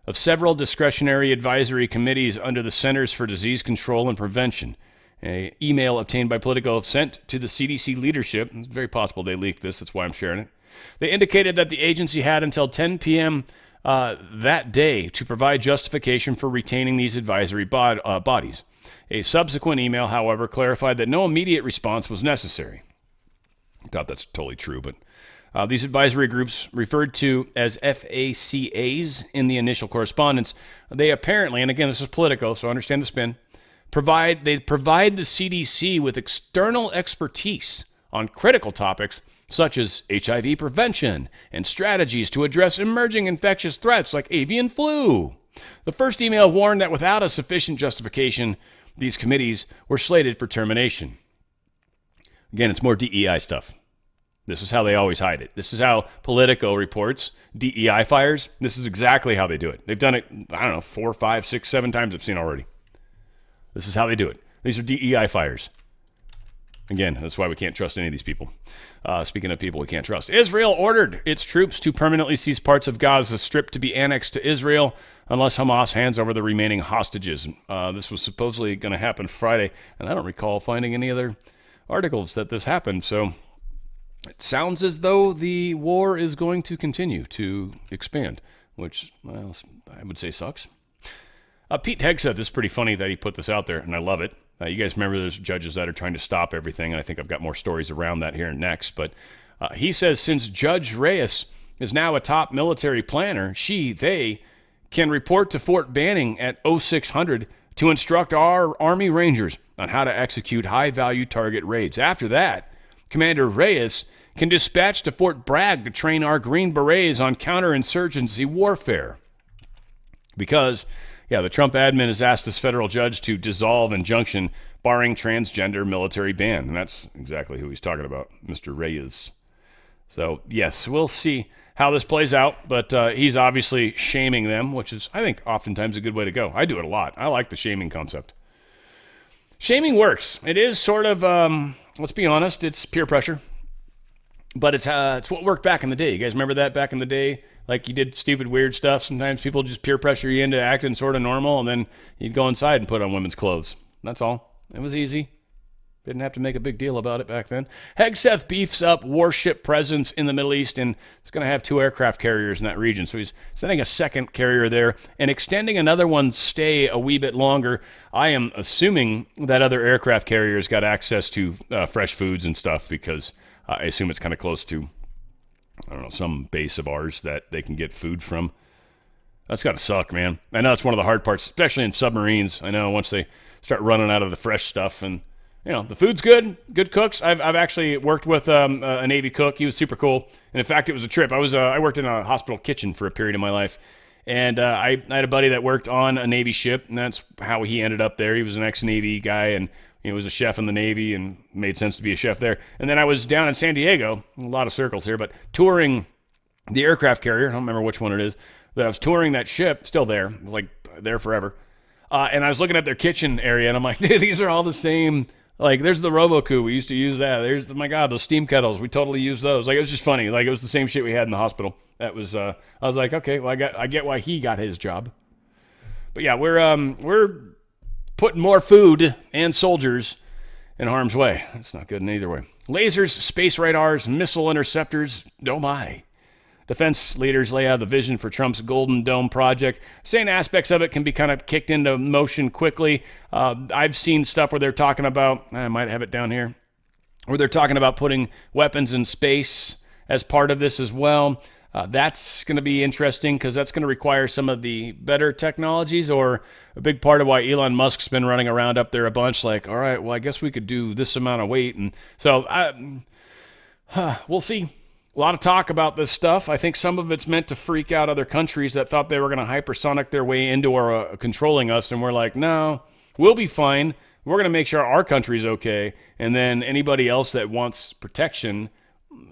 Speaker 1: of several discretionary advisory committees under the Centers for Disease Control and Prevention. An email obtained by Politico sent to the CDC leadership. It's very possible they leaked this, that's why I'm sharing it. They indicated that the agency had until 10 p.m. That day to provide justification for retaining these advisory bodies. A subsequent email, however, clarified that no immediate response was necessary. I doubt that's totally true, but These advisory groups, referred to as FACAs in the initial correspondence, they apparently, and again, this is Politico, so understand the spin, provide the CDC with external expertise on critical topics such as HIV prevention and strategies to address emerging infectious threats like avian flu. The first email warned that without a sufficient justification, these committees were slated for termination. Again, it's more DEI stuff. This is how they always hide it. This is how Politico reports DEI fires. This is exactly how they do it. They've done it, 4, 5, 6, 7 times I've seen already. This is how they do it. These are DEI fires. Again, that's why we can't trust any of these people. Speaking of people we can't trust. Israel ordered its troops to permanently seize parts of Gaza Strip to be annexed to Israel unless Hamas hands over the remaining hostages. This was supposedly going to happen Friday, and I don't recall finding any other articles that this happened, so it sounds as though the war is going to continue to expand, which, well, I would say sucks. Pete Hegseth is pretty funny that he put this out there, and I love it. You guys remember there's judges that are trying to stop everything, and I think I've got more stories around that here next. But he says since Judge Reyes is now a top military planner, they can report to Fort Banning at 0600 to instruct our Army Rangers on how to execute high-value target raids. After that, Commander Reyes can dispatch to Fort Bragg to train our Green Berets on counterinsurgency warfare. Because, the Trump admin has asked this federal judge to dissolve injunction barring transgender military ban. And that's exactly who he's talking about, Mr. Reyes. So, yes, we'll see how this plays out. But he's obviously shaming them, which is, I think, oftentimes a good way to go. I do it a lot. I like the shaming concept. Shaming works. It is sort of, let's be honest, it's peer pressure. But it's what worked back in the day. You guys remember that back in the day? Like you did stupid, weird stuff. Sometimes people just peer pressure you into acting sort of normal, and then you'd go inside and put on women's clothes. That's all. It was easy. Didn't have to make a big deal about it back then. Hegseth beefs up warship presence in the Middle East, and he's going to have 2 aircraft carriers in that region. So he's sending a second carrier there and extending another one's stay a wee bit longer. I am assuming that other aircraft carriers got access to fresh foods and stuff because I assume it's kind of close to, some base of ours that they can get food from. That's got to suck, man. I know it's one of the hard parts, especially in submarines. I know once they start running out of the fresh stuff and the food's good cooks. I've actually worked with a Navy cook. He was super cool. And in fact, it was a trip. I worked in a hospital kitchen for a period of my life. And I had a buddy that worked on a Navy ship, and that's how he ended up there. He was an ex-Navy guy, and he was a chef in the Navy, and made sense to be a chef there. And then I was down in San Diego, a lot of circles here, but touring the aircraft carrier. I don't remember which one it is. But I was touring that ship, still there. It was like there forever. And I was looking at their kitchen area, and I'm like, dude, these are all the same. Like, there's the Roboku. We used to use that. There's, my God, those steam kettles. We totally used those. Like, it was just funny. Like, it was the same shit we had in the hospital. That was, I was like, okay, well, I get why he got his job. But yeah, we're putting more food and soldiers in harm's way. It's not good in either way. Lasers, space radars, missile interceptors. Oh my. Defense leaders lay out the vision for Trump's Golden Dome project, saying aspects of it can be kind of kicked into motion quickly. I've seen stuff where they're talking about, I might have it down here, where they're talking about putting weapons in space as part of this as well. That's going to be interesting because that's going to require some of the better technologies, or a big part of why Elon Musk's been running around up there a bunch like, all right, well, I guess we could do this amount of weight. And so we'll see. A lot of talk about this stuff. I think some of it's meant to freak out other countries that thought they were going to hypersonic their way into our controlling us. And we're like, no, we'll be fine. We're going to make sure our country's okay. And then anybody else that wants protection,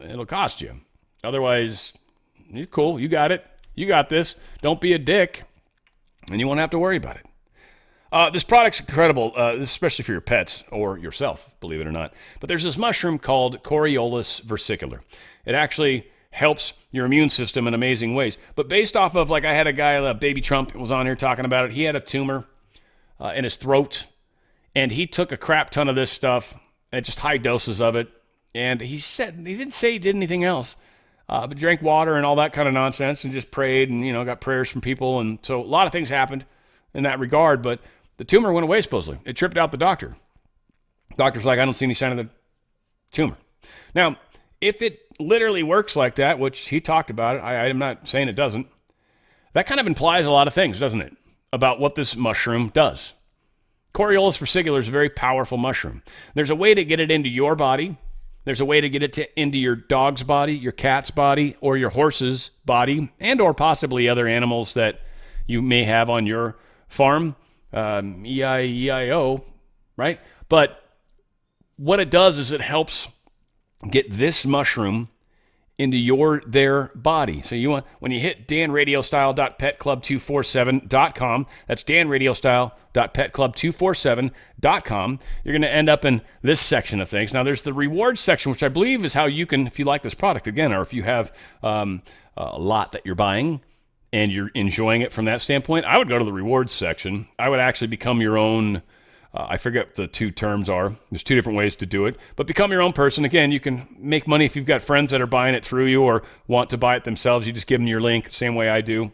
Speaker 1: it'll cost you. Otherwise, you're cool. You got it. You got this. Don't be a dick. And you won't have to worry about it. This product's incredible, especially for your pets or yourself, believe it or not. But there's this mushroom called Coriolis versicolor. It actually helps your immune system in amazing ways. But based off of, like, I had a guy, Baby Trump, was on here talking about it. He had a tumor in his throat, and he took a crap ton of this stuff, and just high doses of it. And he didn't say he did anything else, but drank water and all that kind of nonsense, and just prayed and, got prayers from people. And so a lot of things happened in that regard, but the tumor went away, supposedly. It tripped out the doctor. Doctor's like, I don't see any sign of the tumor. Now, if it literally works like that, which he talked about it, I'm not saying it doesn't, that kind of implies a lot of things, doesn't it, about what this mushroom does. Coriolis versicolor is a very powerful mushroom. There's a way to get it into your body. There's a way to get it into your dog's body, your cat's body, or your horse's body, and or possibly other animals that you may have on your farm. E-I-E-I-O, right? But what it does is it helps get this mushroom into their body. So you want, when you hit danradiostyle.petclub247.com, that's danradiostyle.petclub247.com, you're going to end up in this section of things. Now there's the rewards section, which I believe is how you can, if you like this product again, or if you have a lot that you're buying and you're enjoying it from that standpoint, I would go to the rewards section. I would actually become your own, I forget what the two terms are. There's two different ways to do it. But become your own person. Again, you can make money if you've got friends that are buying it through you or want to buy it themselves. You just give them your link, same way I do.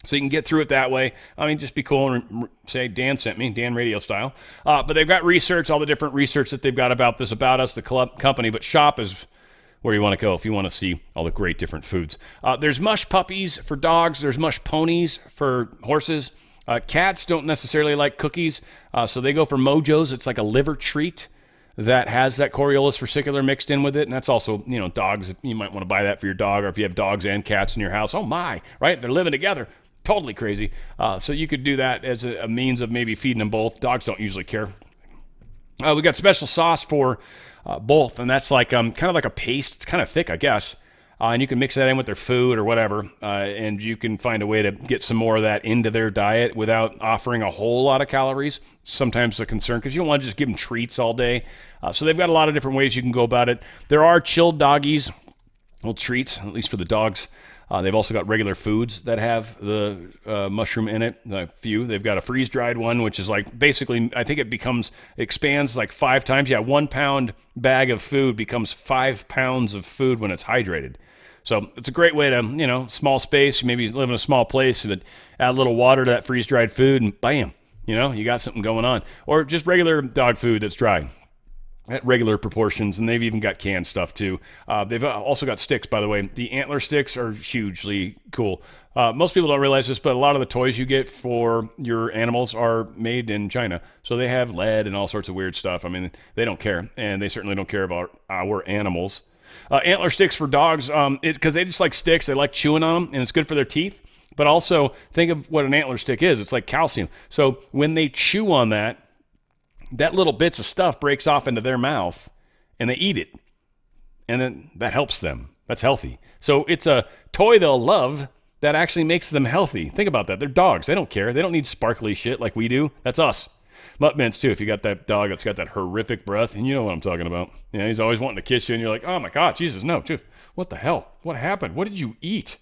Speaker 1: So you can get through it that way. I mean, just be cool and say, Dan sent me, Dan Radio Style. But they've got research, all the different research that they've got about this, about us, the company. But shop is where you want to go if you want to see all the great different foods. There's mush puppies for dogs. There's mush ponies for horses. Cats don't necessarily like cookies, so they go for Mojos. It's like a liver treat that has that Coriolis versicolor mixed in with it, and that's also, dogs. You might want to buy that for your dog, or if you have dogs and cats in your house. Oh my, right? They're living together. Totally crazy. So you could do that as a means of maybe feeding them both. Dogs don't usually care. We got special sauce for both, and that's like kind of like a paste. It's kind of thick, I guess. And you can mix that in with their food or whatever, and you can find a way to get some more of that into their diet without offering a whole lot of calories. Sometimes a concern because you don't want to just give them treats all day. So they've got a lot of different ways you can go about it. There are chilled doggies, little treats, at least for the dogs. They've also got regular foods that have the mushroom in it, a few. They've got a freeze-dried one, which is like basically, I think it expands like 5 times. Yeah, 1 pound bag of food becomes 5 pounds of food when it's hydrated. So it's a great way to, small space, maybe live in a small place, but add a little water to that freeze-dried food and bam, you got something going on. Or just regular dog food that's dry at regular proportions, and they've even got canned stuff too. They've also got sticks, by the way. The antler sticks are hugely cool. Most people don't realize this, but a lot of the toys you get for your animals are made in China. So they have lead and all sorts of weird stuff. I mean, they don't care, and they certainly don't care about our animals. Antler sticks for dogs, because they just like sticks. They like chewing on them, and it's good for their teeth. But also, think of what an antler stick is. It's like calcium. So when they chew on that little bits of stuff breaks off into their mouth, and they eat it. And then that helps them. That's healthy. So it's a toy they'll love that actually makes them healthy. Think about that. They're dogs. They don't care. They don't need sparkly shit like we do. That's us. Mutt mints, too. If you got that dog that's got that horrific breath, and you know what I'm talking about. He's always wanting to kiss you, and you're like, oh, my God, Jesus, no. What the hell? What happened? What did you eat?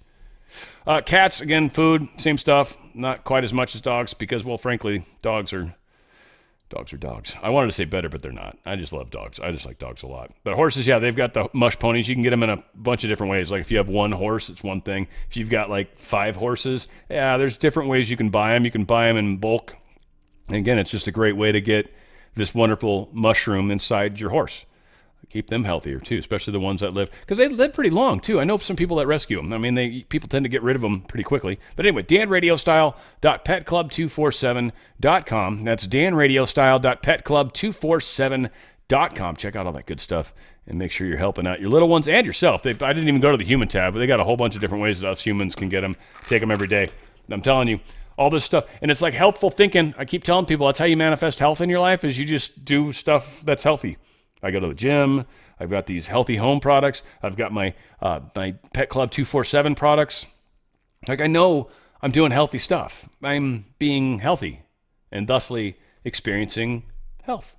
Speaker 1: Cats, again, food, same stuff. Not quite as much as dogs because, well, frankly, dogs are dogs. I wanted to say better, but they're not. I just love dogs. I just like dogs a lot. But horses, yeah, they've got the mush ponies. You can get them in a bunch of different ways. Like if you have one horse, it's one thing. If you've got like 5 horses, yeah, there's different ways you can buy them. You can buy them in bulk. And again, it's just a great way to get this wonderful mushroom inside your horse. Keep them healthier too, especially the ones that live, because they live pretty long too. I know some people that rescue them. I mean, people tend to get rid of them pretty quickly. But anyway, danradiostyle.petclub247.com. That's danradiostyle.petclub247.com. Check out all that good stuff and make sure you're helping out your little ones and yourself. I didn't even go to the human tab, but they got a whole bunch of different ways that us humans can get them, take them every day. I'm telling you, all this stuff. And it's like healthful thinking. I keep telling people that's how you manifest health in your life, is you just do stuff that's healthy. I go to the gym. I've got these healthy home products. I've got my Pet Club 247 products. Like, I know I'm doing healthy stuff. I'm being healthy and thusly experiencing health.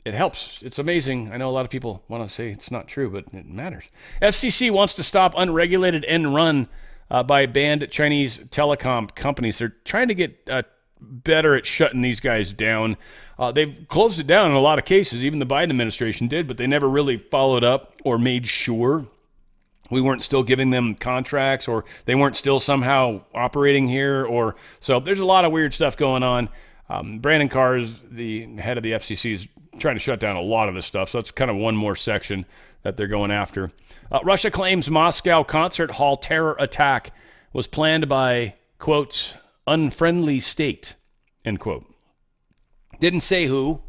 Speaker 1: It helps. It's amazing. I know a lot of people want to say it's not true, but it matters. FCC wants to stop unregulated end run by banned Chinese telecom companies. They're trying to get better at shutting these guys down. They've closed it down in a lot of cases. Even the Biden administration did, but they never really followed up or made sure we weren't still giving them contracts, or they weren't still somehow operating here. So there's a lot of weird stuff going on. Brandon Carr is the head of the FCC, is trying to shut down a lot of this stuff. So that's kind of one more section that they're going after. Russia claims Moscow concert hall terror attack was planned by, quote, unfriendly state, end quote. Didn't say who.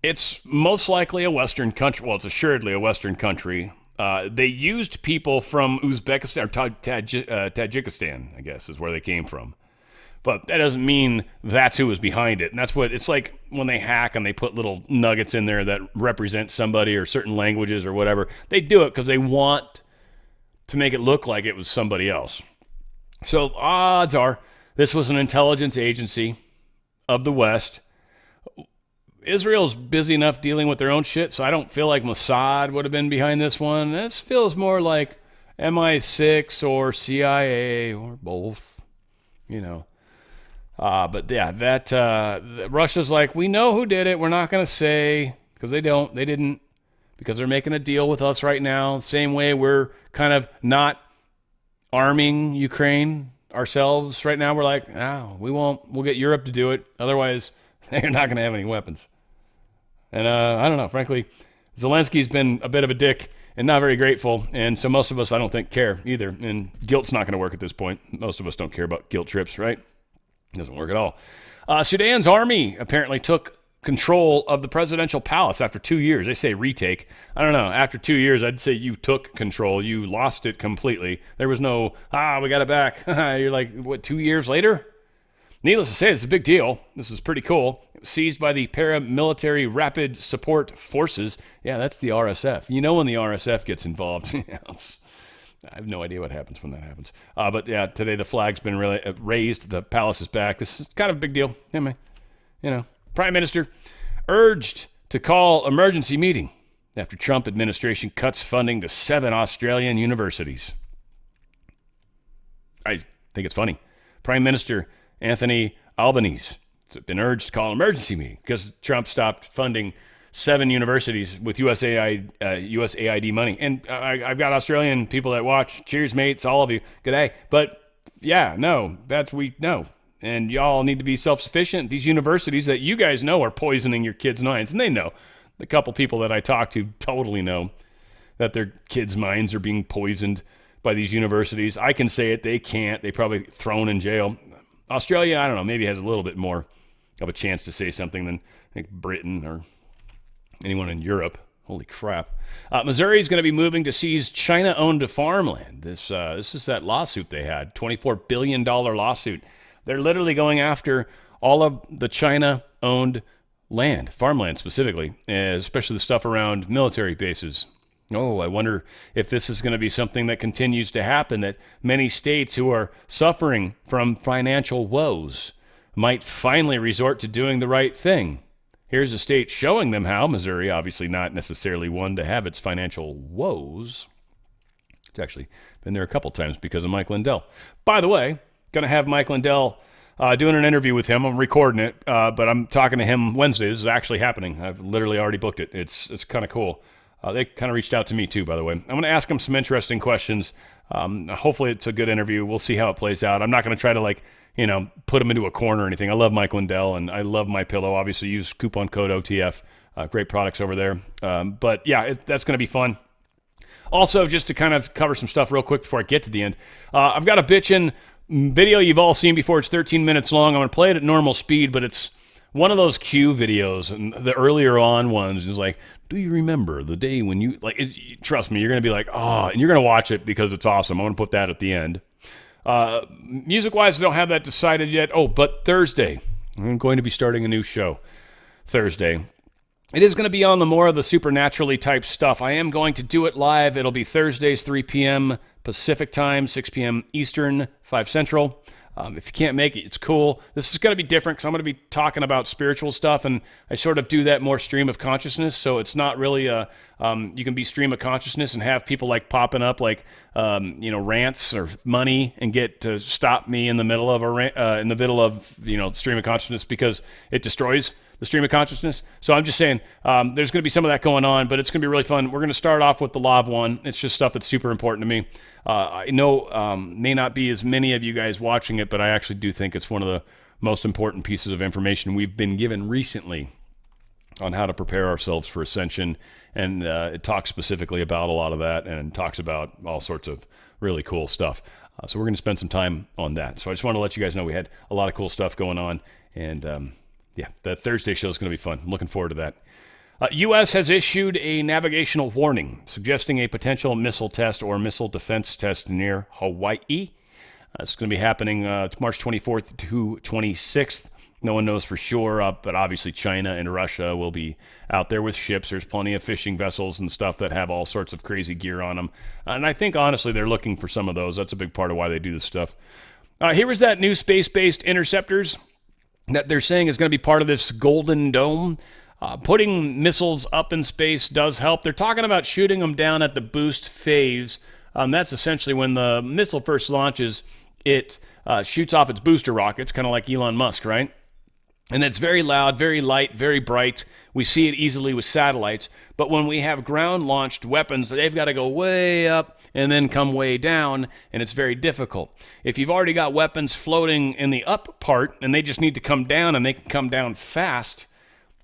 Speaker 1: It's most likely a Western country. Well, it's assuredly a Western country. They used people from Uzbekistan or Tajikistan, I guess, is where they came from. But that doesn't mean that's who was behind it. And that's what it's like when they hack and they put little nuggets in there that represent somebody or certain languages or whatever. They do it because they want to make it look like it was somebody else. So odds are this was an intelligence agency of the West. Israel's busy enough dealing with their own shit, so I don't feel like Mossad would have been behind this one. This feels more like MI6 or CIA or both, you know. But yeah, that Russia's like, we know who did it. We're not going to say, because they didn't, because they're making a deal with us right now. Same way we're kind of not arming Ukraine ourselves right now. We're like, we won't. We'll get Europe to do it. Otherwise, they're not going to have any weapons. And I don't know. Frankly, Zelensky's been a bit of a dick and not very grateful. And so most of us, I don't think, care either. And guilt's not going to work at this point. Most of us don't care about guilt trips, right? It doesn't work at all. Sudan's army apparently took control of the presidential palace after 2 years. They say retake. I don't know. After 2 years, I'd say you took control. You lost it completely. There was no, we got it back. You're like, what, 2 years later? Needless to say, it's a big deal. This is pretty cool. It was seized by the Paramilitary Rapid Support Forces. Yeah, that's the RSF. You know when the RSF gets involved. I have no idea what happens when that happens. But yeah, today the flag's been really raised. The palace is back. This is kind of a big deal. Anyway, you know, Prime Minister urged to call emergency meeting after Trump administration cuts funding to 7 Australian universities. I think it's funny. Prime Minister Anthony Albanese has been urged to call an emergency meeting because Trump stopped funding 7 universities with USAID money. And I've got Australian people that watch. Cheers, mates, all of you. Good day. But yeah, no, we know. And y'all need to be self-sufficient. These universities that you guys know are poisoning your kids' minds. And they know. The couple people that I talk to totally know that their kids' minds are being poisoned by these universities. I can say it. They can't. They probably thrown in jail. Australia, I don't know, maybe has a little bit more of a chance to say something than I think Britain or anyone in Europe. Holy crap. Missouri is going to be moving to seize China-owned farmland. This is that lawsuit they had, $24 billion lawsuit. They're literally going after all of the China-owned land, farmland specifically, especially the stuff around military bases. Oh, I wonder if this is going to be something that continues to happen, that many states who are suffering from financial woes might finally resort to doing the right thing. Here's a state showing them how. Missouri, obviously not necessarily one to have its financial woes. It's actually been there a couple times because of Mike Lindell. By the way, going to have Mike Lindell doing an interview with him. I'm recording it, but I'm talking to him Wednesday. This is actually happening. I've literally already booked it. It's kind of cool. They kind of reached out to me too, by the way. I'm going to ask him some interesting questions. Hopefully it's a good interview. We'll see how it plays out. I'm not going to try to put him into a corner or anything. I love Mike Lindell and I love MyPillow. Obviously use coupon code OTF. Great products over there. But yeah, that's going to be fun. Also, just to kind of cover some stuff real quick before I get to the end, I've got a bitchin' video you've all seen before. It's 13 minutes long. I'm going to play it at normal speed, but it's one of those Q videos, and the earlier on ones is like, do you remember the day when you, trust me, you're going to be like, oh, and you're going to watch it because it's awesome. I'm going to put that at the end. Music-wise, I don't have that decided yet. Oh, but Thursday, I'm going to be starting a new show Thursday. It is going to be on the more of the supernaturally type stuff. I am going to do it live. It'll be Thursdays, 3 p.m. Pacific time, 6 p.m. Eastern, 5 Central. If you can't make it, it's cool. This is going to be different because I'm going to be talking about spiritual stuff, and I sort of do that more stream of consciousness. So it's not really you can be stream of consciousness and have people popping up rants or money and get to stop me in the middle of stream of consciousness because it destroys the stream of consciousness. So I'm just saying there's going to be some of that going on, but it's going to be really fun. We're going to start off with the Law of One. It's just stuff that's super important to me. I know may not be as many of you guys watching it, but I actually do think it's one of the most important pieces of information we've been given recently on how to prepare ourselves for ascension. And it talks specifically about a lot of that and talks about all sorts of really cool stuff. So we're going to spend some time on that. So I just want to let you guys know we had a lot of cool stuff going on. And yeah, that Thursday show is going to be fun. I'm looking forward to that. U.S. has issued a navigational warning suggesting a potential missile test or missile defense test near Hawaii. It's going to be happening March 24th to 26th. No one knows for sure, but obviously China and Russia will be out there with ships. There's plenty of fishing vessels and stuff that have all sorts of crazy gear on them. And I think, honestly, they're looking for some of those. That's a big part of why they do this stuff. Here was that new space-based interceptors that they're saying is going to be part of this Golden Dome. Putting missiles up in space does help. They're talking about shooting them down at the boost phase. That's essentially when the missile first launches, it shoots off its booster rockets, kind of like Elon Musk, right? And it's very loud, very light, very bright. We see it easily with satellites. But when we have ground-launched weapons, they've got to go way up and then come way down, and it's very difficult. If you've already got weapons floating in the up part, and they just need to come down, and they can come down fast,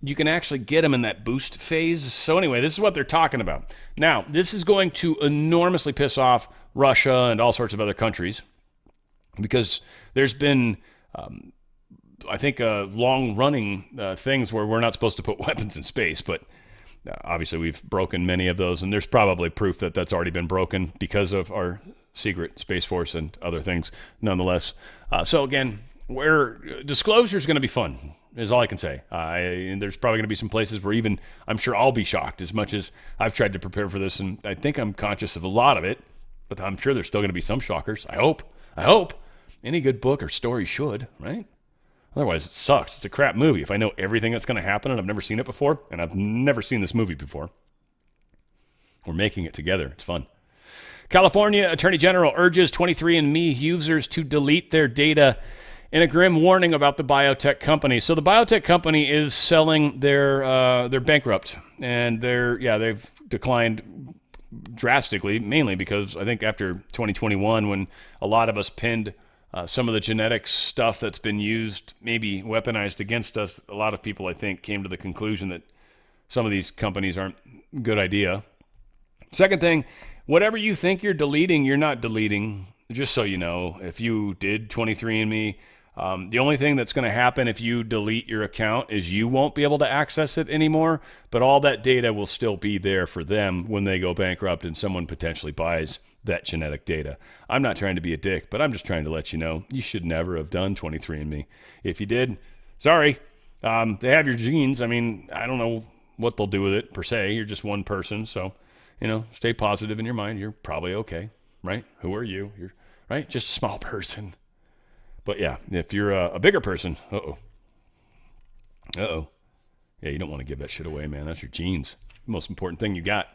Speaker 1: you can actually get them in that boost phase. So anyway, this is what they're talking about. Now, this is going to enormously piss off Russia and all sorts of other countries because there's been... I think long-running things where we're not supposed to put weapons in space, but obviously we've broken many of those, and there's probably proof that that's already been broken because of our secret Space Force and other things nonetheless. So again, disclosure is going to be fun, is all I can say. And there's probably going to be some places where even I'm sure I'll be shocked as much as I've tried to prepare for this, and I think I'm conscious of a lot of it, but I'm sure there's still going to be some shockers. I hope. Any good book or story should, right? Otherwise, it sucks. It's a crap movie. If I know everything that's going to happen and I've never seen it before, and I've never seen this movie before, we're making it together. It's fun. California Attorney General urges 23andMe users to delete their data in a grim warning about the biotech company. So the biotech company is selling they're bankrupt, and they've declined drastically, mainly because I think after 2021, when a lot of us pinned some of the genetic stuff that's been used, maybe weaponized against us, a lot of people, I think, came to the conclusion that some of these companies aren't a good idea. Second thing, whatever you think you're deleting, you're not deleting. Just so you know, if you did 23andMe, the only thing that's going to happen if you delete your account is you won't be able to access it anymore, but all that data will still be there for them when they go bankrupt and someone potentially buys that genetic data. I'm not trying to be a dick, but I'm just trying to let you know you should never have done 23andMe. If you did, sorry. They have your genes. I mean, I don't know what they'll do with it per se. You're just one person, so, stay positive in your mind. You're probably okay, right? Who are you? You're right, just a small person. But yeah, if you're a bigger person, yeah, you don't want to give that shit away, man. That's your genes. The most important thing you got.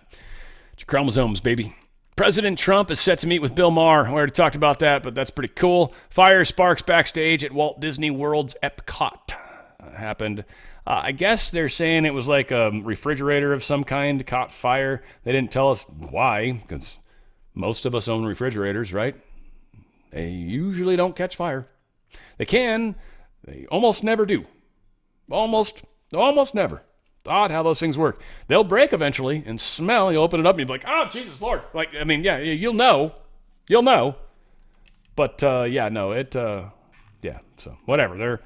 Speaker 1: It's your chromosomes, baby. President Trump is set to meet with Bill Maher. We already talked about that, but that's pretty cool. Fire sparks backstage at Walt Disney World's Epcot. Happened. I guess they're saying it was like a refrigerator of some kind caught fire. They didn't tell us why, because most of us own refrigerators, right? They usually don't catch fire. They can. They almost never do. Almost never. Odd how those things work. They'll break eventually and smell. You open it up and you'll be like, oh, Jesus Lord. You'll know. But, so whatever.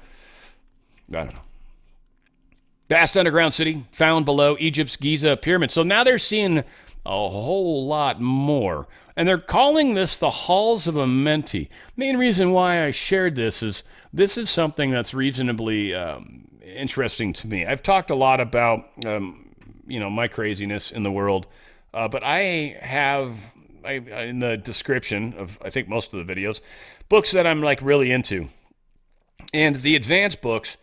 Speaker 1: I don't know. Vast underground city found below Egypt's Giza pyramid. So now they're seeing a whole lot more. And they're calling this the Halls of Amenti. Main reason why I shared this is something that's reasonably interesting to me. I've talked a lot about, my craziness in the world, but I have, in the description of, I think, most of the videos, books that I'm really into. And the advanced books,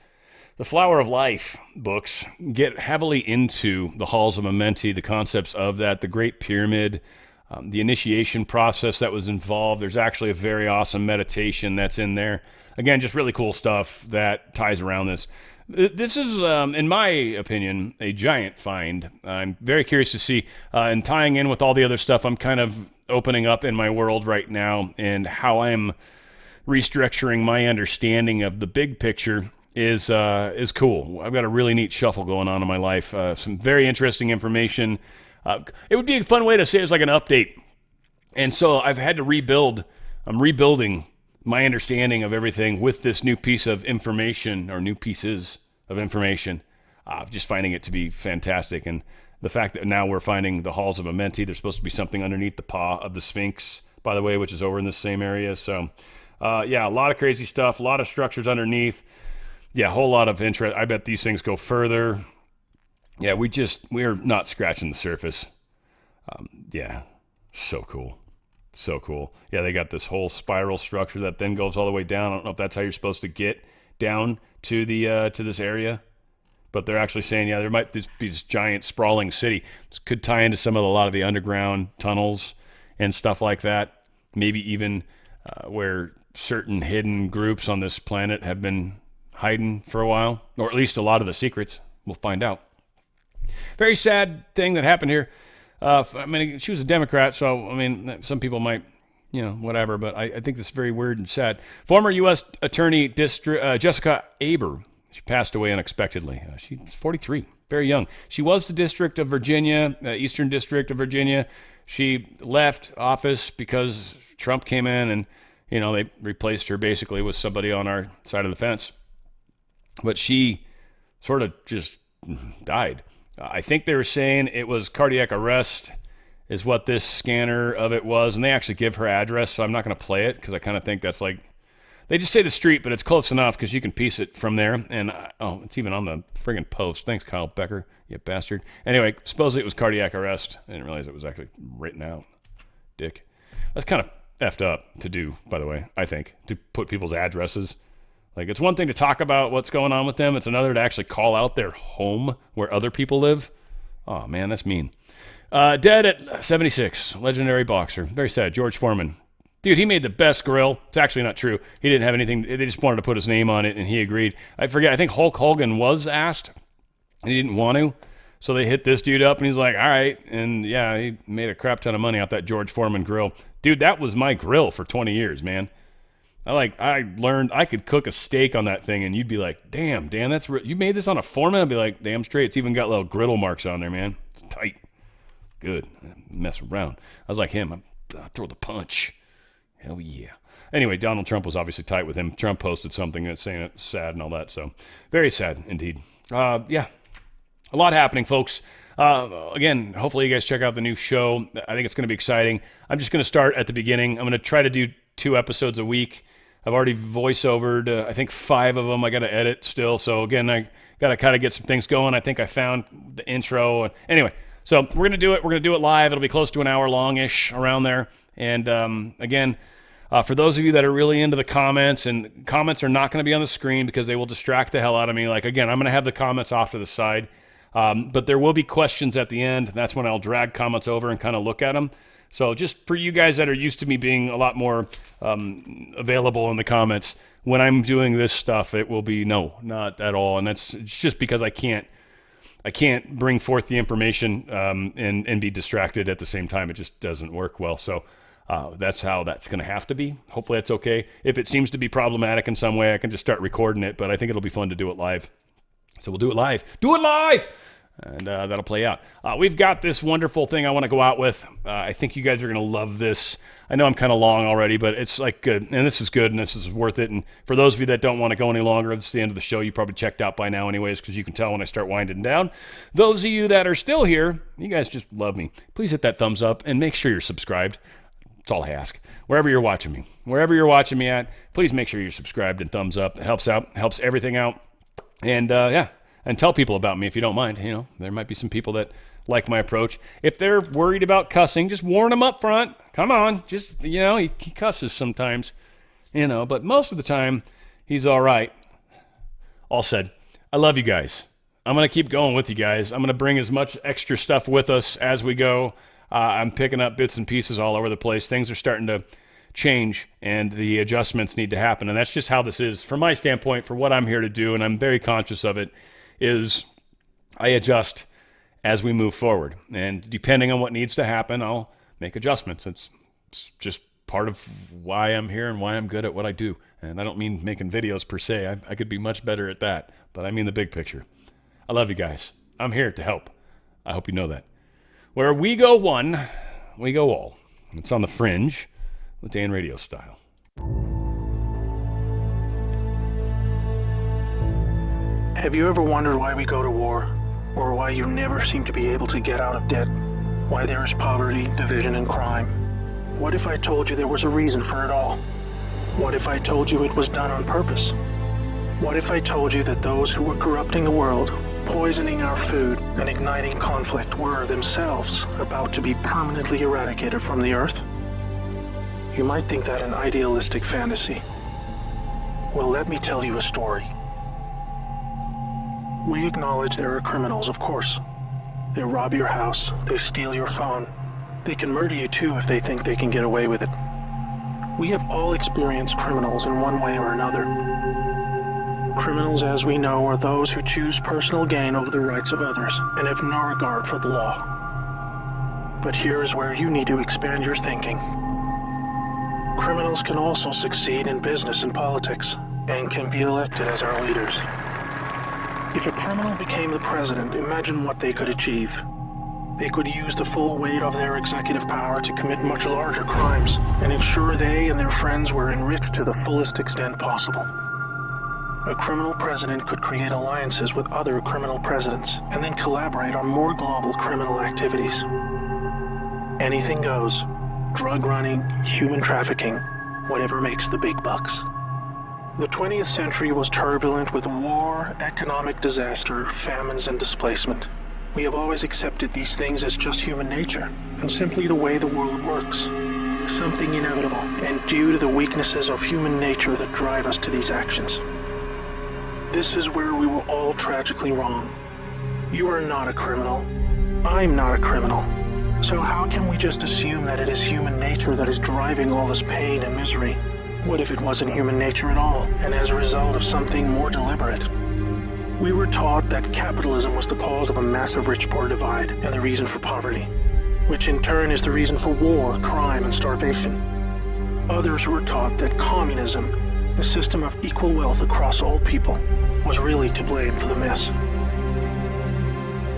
Speaker 1: the Flower of Life books, get heavily into the Halls of Amenti, the concepts of that, the Great Pyramid, the initiation process that was involved. There's actually a very awesome meditation that's in there. Again, just really cool stuff that ties around this. This is, in my opinion, a giant find. I'm very curious to see, and tying in with all the other stuff, I'm kind of opening up in my world right now and how I'm restructuring my understanding of the big picture is cool. I've got a really neat shuffle going on in my life. Some very interesting information. It would be a fun way to say it's like an update. And so I've had to rebuild. I'm rebuilding my understanding of everything with this new piece of information, or new pieces of information. Just finding it to be fantastic. And the fact that now we're finding the halls of Amenti, there's supposed to be something underneath the paw of the Sphinx, by the way, which is over in the same area. So, yeah, a lot of crazy stuff, a lot of structures underneath. Yeah, a whole lot of interest. I bet these things go further. Yeah, we're not scratching the surface. Yeah, so cool. So cool. Yeah, they got this whole spiral structure that then goes all the way down. I don't know if that's how you're supposed to get down to the to this area, but they're actually saying, yeah, there might be this giant sprawling city. This could tie into a lot of the underground tunnels and stuff like that. Maybe even where certain hidden groups on this planet have been hiding for a while, or at least a lot of the secrets. We'll find out. Very sad thing that happened here. I mean, she was a Democrat, so, I mean, some people might, whatever, but I think this is very weird and sad. Former U.S. Attorney Jessica Aber, she passed away unexpectedly. She's 43, very young. She was the District of Virginia, Eastern District of Virginia. She left office because Trump came in and, they replaced her basically with somebody on our side of the fence. But she sort of just died. I think they were saying it was cardiac arrest is what this scanner of it was, and they actually give her address, so I'm not going to play it because I kind of think that's like, they just say the street, but it's close enough because you can piece it from there, and it's even on the friggin' post. Thanks, Kyle Becker, you bastard. Anyway, supposedly it was cardiac arrest. I didn't realize it was actually written out. Dick. That's kind of effed up to do, by the way, I think, to put people's addresses. Like, it's one thing to talk about what's going on with them. It's another to actually call out their home where other people live. Oh, man, that's mean. Dead at 76. Legendary boxer. Very sad. George Foreman. Dude, he made the best grill. It's actually not true. He didn't have anything. They just wanted to put his name on it, and he agreed. I forget. I think Hulk Hogan was asked, and he didn't want to. So they hit this dude up, and he's like, all right. And, yeah, he made a crap ton of money off that George Foreman grill. Dude, that was my grill for 20 years, man. I learned I could cook a steak on that thing, and you'd be like, damn, Dan, you made this on a Foreman? I'd be like, damn straight. It's even got little griddle marks on there, man. It's tight. Good. Mess around. I was like him. I throw the punch. Hell yeah. Anyway, Donald Trump was obviously tight with him. Trump posted something that's saying it's sad and all that, so very sad indeed. Yeah, a lot happening, folks. Again, hopefully you guys check out the new show. I think it's going to be exciting. I'm just going to start at the beginning. I'm going to try to do 2 episodes a week. I've already voiceovered, I think 5 of them. I got to edit still. So again, I got to kind of get some things going. I think I found the intro. Anyway, so we're going to do it. We're going to do it live. It'll be close to an hour long-ish around there. And again, for those of you that are really into the comments, and comments are not going to be on the screen because they will distract the hell out of me. Like, again, I'm going to have the comments off to the side. But there will be questions at the end. That's when I'll drag comments over and kind of look at them. So just for you guys that are used to me being a lot more available in the comments, when I'm doing this stuff, it will be no, not at all. And it's just because I can't bring forth the information and be distracted at the same time. It just doesn't work well. So that's how that's going to have to be. Hopefully that's okay. If it seems to be problematic in some way, I can just start recording it. But I think it'll be fun to do it live. So we'll do it live. Do it live! And that'll play out. We've got this wonderful thing I want to go out with. I think you guys are going to love this. I know I'm kind of long already, but it's like good. And this is good, and this is worth it. And for those of you that don't want to go any longer, it's the end of the show. You probably checked out by now anyways, because you can tell when I start winding down. Those of you that are still here, you guys just love me. Please hit that thumbs up and make sure you're subscribed. That's all I ask. Wherever you're watching me at, please make sure you're subscribed and thumbs up. It helps out, helps everything out. And yeah. And tell people about me if you don't mind. There might be some people that like my approach. If they're worried about cussing, just warn them up front. Come on. Just, he cusses sometimes, but most of the time, he's all right. All said, I love you guys. I'm going to keep going with you guys. I'm going to bring as much extra stuff with us as we go. I'm picking up bits and pieces all over the place. Things are starting to change, and the adjustments need to happen. And that's just how this is from my standpoint, for what I'm here to do, and I'm very conscious of it. Is I adjust as we move forward. And depending on what needs to happen, I'll make adjustments. It's just part of why I'm here and why I'm good at what I do. And I don't mean making videos per se. I could be much better at that, but I mean the big picture. I love you guys. I'm here to help. I hope you know that. Where we go one, we go all. It's on the Fringe with Dan Radio Style.
Speaker 13: Have you ever wondered why we go to war? Or why you never seem to be able to get out of debt? Why there is poverty, division, and crime? What if I told you there was a reason for it all? What if I told you it was done on purpose? What if I told you that those who were corrupting the world, poisoning our food, and igniting conflict were themselves about to be permanently eradicated from the earth? You might think that an idealistic fantasy. Well, let me tell you a story. We acknowledge there are criminals, of course. They rob your house, they steal your phone. They can murder you too if they think they can get away with it. We have all experienced criminals in one way or another. Criminals, as we know, are those who choose personal gain over the rights of others and have no regard for the law. But here is where you need to expand your thinking. Criminals can also succeed in business and politics and can be elected as our leaders. If a criminal became the president, imagine what they could achieve. They could use the full weight of their executive power to commit much larger crimes and ensure they and their friends were enriched to the fullest extent possible. A criminal president could create alliances with other criminal presidents and then collaborate on more global criminal activities. Anything goes. Drug running, human trafficking, whatever makes the big bucks. The 20th century was turbulent with war, economic disaster, famines, and displacement. We have always accepted these things as just human nature, and simply the way the world works. Something inevitable, and due to the weaknesses of human nature that drive us to these actions. This is where we were all tragically wrong. You are not a criminal. I'm not a criminal. So how can we just assume that it is human nature that is driving all this pain and misery? What if it wasn't human nature at all, and as a result of something more deliberate? We were taught that capitalism was the cause of a massive rich-poor divide and the reason for poverty, which in turn is the reason for war, crime, and starvation. Others were taught that communism, the system of equal wealth across all people, was really to blame for the mess.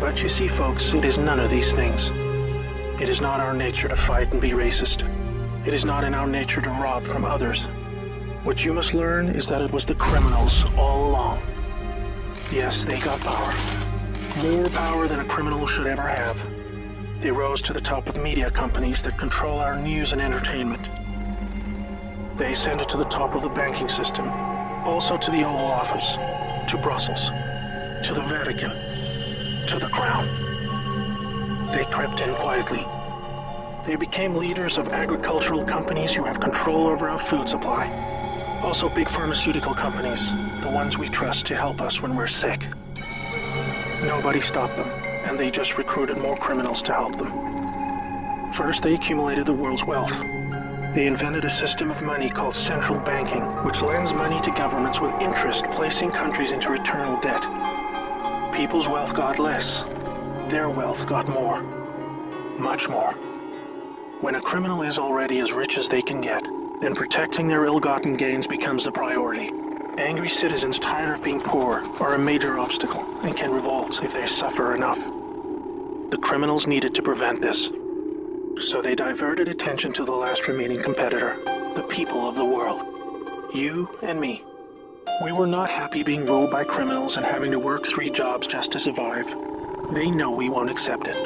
Speaker 13: But you see, folks, it is none of these things. It is not our nature to fight and be racist. It is not in our nature to rob from others. What you must learn is that it was the criminals all along. Yes, they got power. More power than a criminal should ever have. They rose to the top of media companies that control our news and entertainment. They ascended to the top of the banking system, also to the Oval Office, to Brussels, to the Vatican, to the Crown. They crept in quietly. They became leaders of agricultural companies who have control over our food supply. Also big pharmaceutical companies, the ones we trust to help us when we're sick. Nobody stopped them, and they just recruited more criminals to help them. First, they accumulated the world's wealth. They invented a system of money called central banking, which lends money to governments with interest, placing countries into eternal debt. People's wealth got less. Their wealth got more. Much more. When a criminal is already as rich as they can get, then protecting their ill-gotten gains becomes the priority. Angry citizens tired of being poor are a major obstacle and can revolt if they suffer enough. The criminals needed to prevent this. So they diverted attention to the last remaining competitor, the people of the world. You and me. We were not happy being ruled by criminals and having to work 3 jobs just to survive. They know we won't accept it.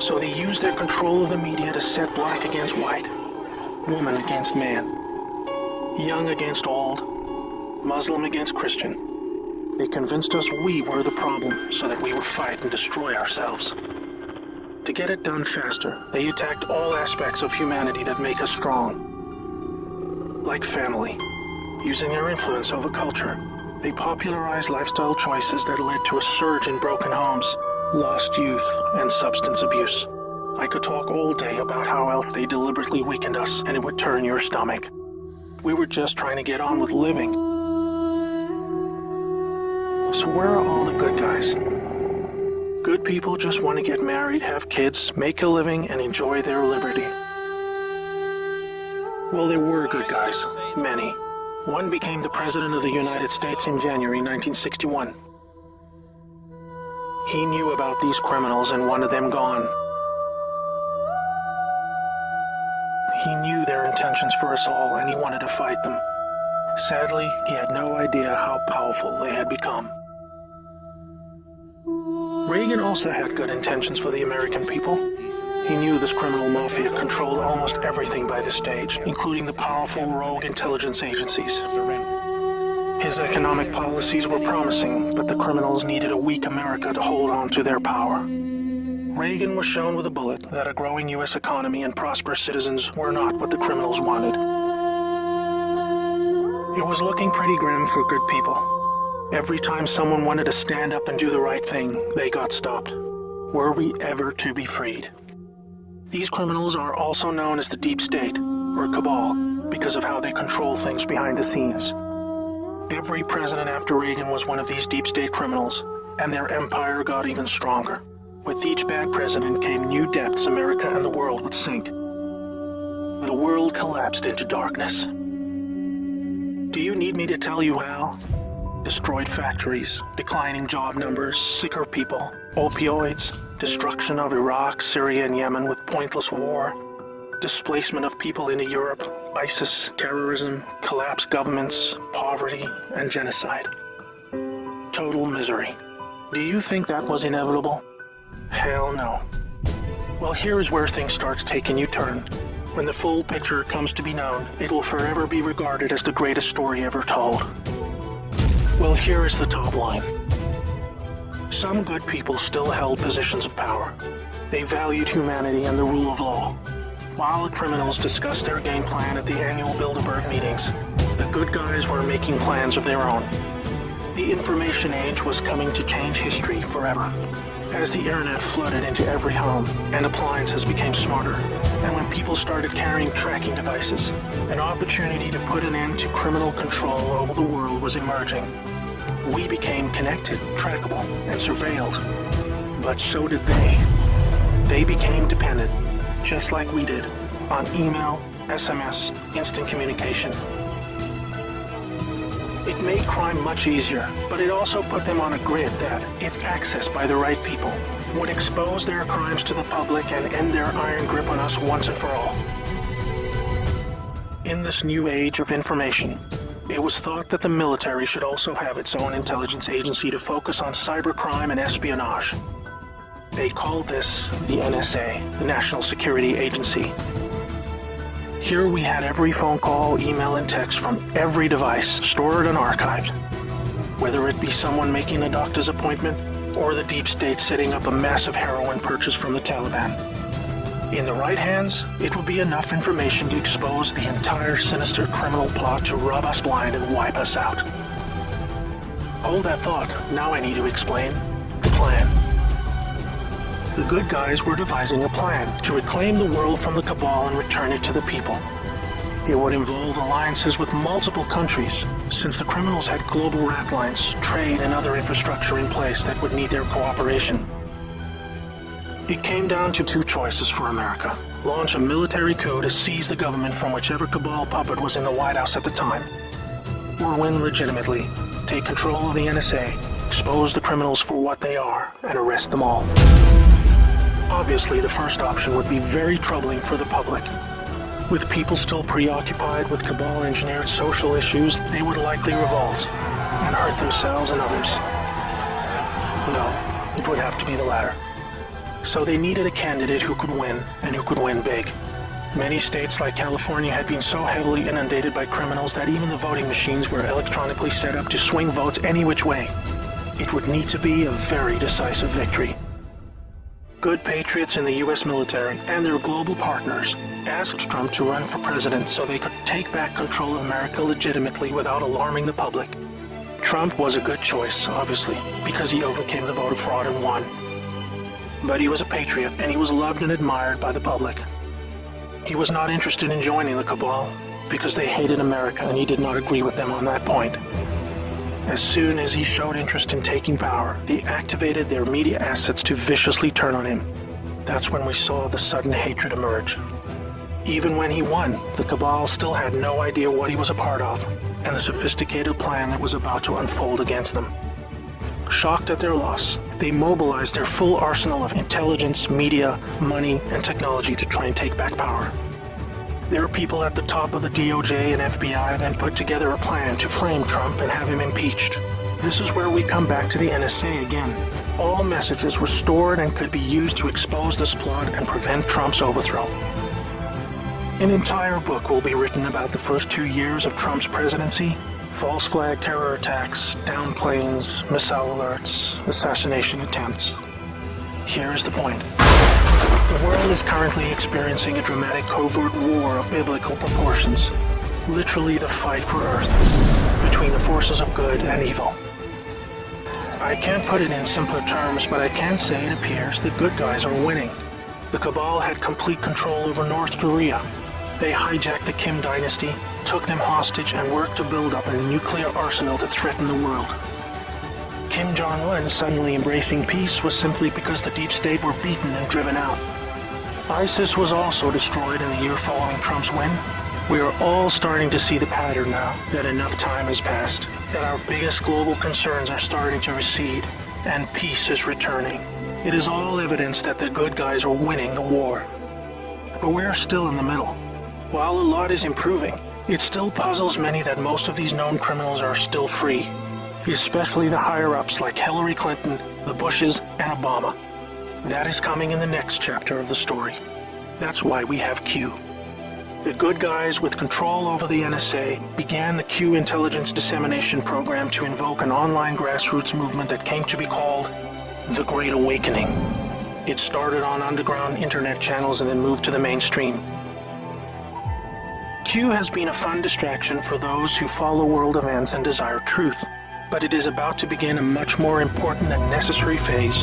Speaker 13: So they use their control of the media to set black against white, woman against man, young against old, Muslim against Christian. They convinced us we were the problem so that we would fight and destroy ourselves. To get it done faster, they attacked all aspects of humanity that make us strong. Like family, using their influence over culture, they popularized lifestyle choices that led to a surge in broken homes, lost youth, and substance abuse. I could talk all day about how else they deliberately weakened us, and it would turn your stomach. We were just trying to get on with living. So where are all the good guys? Good people just want to get married, have kids, make a living, and enjoy their liberty. Well, there were good guys. Many. One became the President of the United States in January 1961. He knew about these criminals and wanted them gone. He knew their intentions for us all, and he wanted to fight them. Sadly, he had no idea how powerful they had become. Reagan also had good intentions for the American people. He knew this criminal mafia controlled almost everything by this stage, including the powerful rogue intelligence agencies. His economic policies were promising, but the criminals needed a weak America to hold on to their power. Reagan was shown with a bullet that a growing U.S. economy and prosperous citizens were not what the criminals wanted. It was looking pretty grim for good people. Every time someone wanted to stand up and do the right thing, they got stopped. Were we ever to be freed? These criminals are also known as the Deep State, or Cabal, because of how they control things behind the scenes. Every president after Reagan was one of these Deep State criminals, and their empire got even stronger. With each bad president came new depths America and the world would sink. The world collapsed into darkness. Do you need me to tell you how? Destroyed factories, declining job numbers, sicker people, opioids, destruction of Iraq, Syria, and Yemen with pointless war, displacement of people into Europe, ISIS, terrorism, collapsed governments, poverty, and genocide. Total misery. Do you think that was inevitable? Hell no. Well, here is where things start to take a new turn. When the full picture comes to be known, it will forever be regarded as the greatest story ever told. Well, here is the top line. Some good people still held positions of power. They valued humanity and the rule of law. While the criminals discussed their game plan at the annual Bilderberg meetings, the good guys were making plans of their own. The information age was coming to change history forever. As the internet flooded into every home and appliances became smarter, and when people started carrying tracking devices, an opportunity to put an end to criminal control over the world was emerging. We became connected, trackable, and surveilled. But so did they. They became dependent, just like we did, on email, SMS, instant communication. It made crime much easier, but it also put them on a grid that, if accessed by the right people, would expose their crimes to the public and end their iron grip on us once and for all. In this new age of information, it was thought that the military should also have its own intelligence agency to focus on cybercrime and espionage. They called this the NSA, the National Security Agency. Here we had every phone call, email, and text from every device stored and archived. Whether it be someone making a doctor's appointment, or the deep state setting up a massive heroin purchase from the Taliban. In the right hands, it would be enough information to expose the entire sinister criminal plot to rub us blind and wipe us out. Hold that thought. Now I need to explain the plan. The good guys were devising a plan to reclaim the world from the cabal and return it to the people. It would involve alliances with multiple countries, since the criminals had global rat lines, trade, and other infrastructure in place that would need their cooperation. It came down to two choices for America. Launch a military coup to seize the government from whichever cabal puppet was in the White House at the time. Or win legitimately, take control of the NSA, expose the criminals for what they are, and arrest them all. Obviously, the first option would be very troubling for the public. With people still preoccupied with cabal-engineered social issues, they would likely revolt and hurt themselves and others. No, it would have to be the latter. So they needed a candidate who could win, and who could win big. Many states like California had been so heavily inundated by criminals that even the voting machines were electronically set up to swing votes any which way. It would need to be a very decisive victory. Good patriots in the U.S. military and their global partners asked Trump to run for president so they could take back control of America legitimately without alarming the public. Trump was a good choice, obviously, because he overcame the voter fraud and won. But he was a patriot, and he was loved and admired by the public. He was not interested in joining the cabal, because they hated America, and he did not agree with them on that point. As soon as he showed interest in taking power, they activated their media assets to viciously turn on him. That's when we saw the sudden hatred emerge. Even when he won, the cabal still had no idea what he was a part of, and the sophisticated plan that was about to unfold against them. Shocked at their loss, they mobilized their full arsenal of intelligence, media, money, and technology to try and take back power. Their people at the top of the DOJ and FBI then put together a plan to frame Trump and have him impeached. This is where we come back to the NSA again. All messages were stored and could be used to expose this plot and prevent Trump's overthrow. An entire book will be written about the first 2 years of Trump's presidency. False flag terror attacks, downed planes, missile alerts, assassination attempts. Here is the point. The world is currently experiencing a dramatic covert war of biblical proportions. Literally the fight for Earth, between the forces of good and evil. I can't put it in simpler terms, but I can say it appears the good guys are winning. The cabal had complete control over North Korea. They hijacked the Kim dynasty, took them hostage, and worked to build up a nuclear arsenal to threaten the world. Kim Jong-un suddenly embracing peace was simply because the deep state were beaten and driven out. ISIS was also destroyed in the year following Trump's win. We are all starting to see the pattern now, that enough time has passed, that our biggest global concerns are starting to recede, and peace is returning. It is all evidence that the good guys are winning the war. But we're still in the middle. While a lot is improving, it still puzzles many that most of these known criminals are still free, especially the higher-ups like Hillary Clinton, the Bushes, and Obama. That is coming in the next chapter of the story. That's why we have Q. The good guys with control over the NSA began the Q intelligence dissemination program to invoke an online grassroots movement that came to be called the Great Awakening. It started on underground internet channels and then moved to the mainstream. Q has been a fun distraction for those who follow world events and desire truth, but it is about to begin a much more important and necessary phase,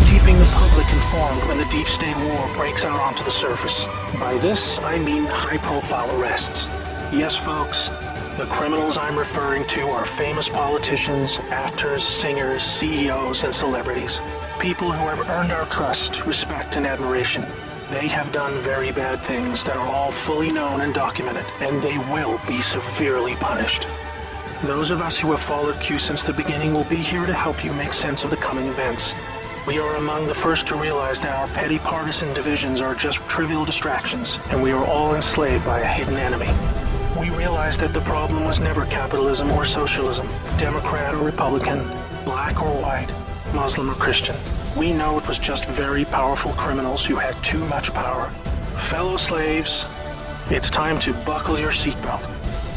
Speaker 13: keeping the public informed when the deep state war breaks out onto the surface. By this, I mean high-profile arrests. Yes, folks, the criminals I'm referring to are famous politicians, actors, singers, CEOs, and celebrities. People who have earned our trust, respect, and admiration. They have done very bad things that are all fully known and documented, and they will be severely punished. Those of us who have followed Q since the beginning will be here to help you make sense of the coming events. We are among the first to realize that our petty partisan divisions are just trivial distractions, and we are all enslaved by a hidden enemy. We realized that the problem was never capitalism or socialism, Democrat or Republican, black or white, Muslim or Christian. We know it was just very powerful criminals who had too much power. Fellow slaves, it's time to buckle your seatbelt,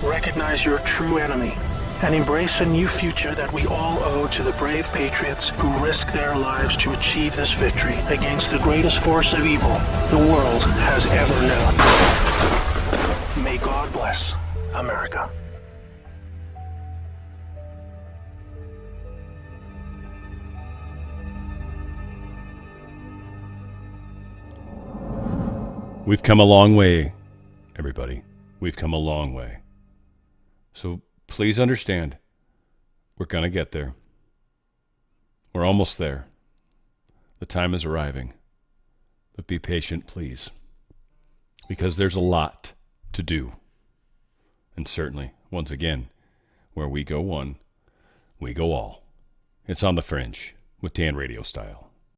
Speaker 13: recognize your true enemy, and embrace a new future that we all owe to the brave patriots who risk their lives to achieve this victory against the greatest force of evil the world has ever known. May God bless America.
Speaker 1: We've come a long way, everybody. We've come a long way. So please understand, we're going to get there. We're almost there. The time is arriving. But be patient, please. Because there's a lot to do. And certainly, once again, where we go one, we go all. It's on the Fringe with Dan Radio Style.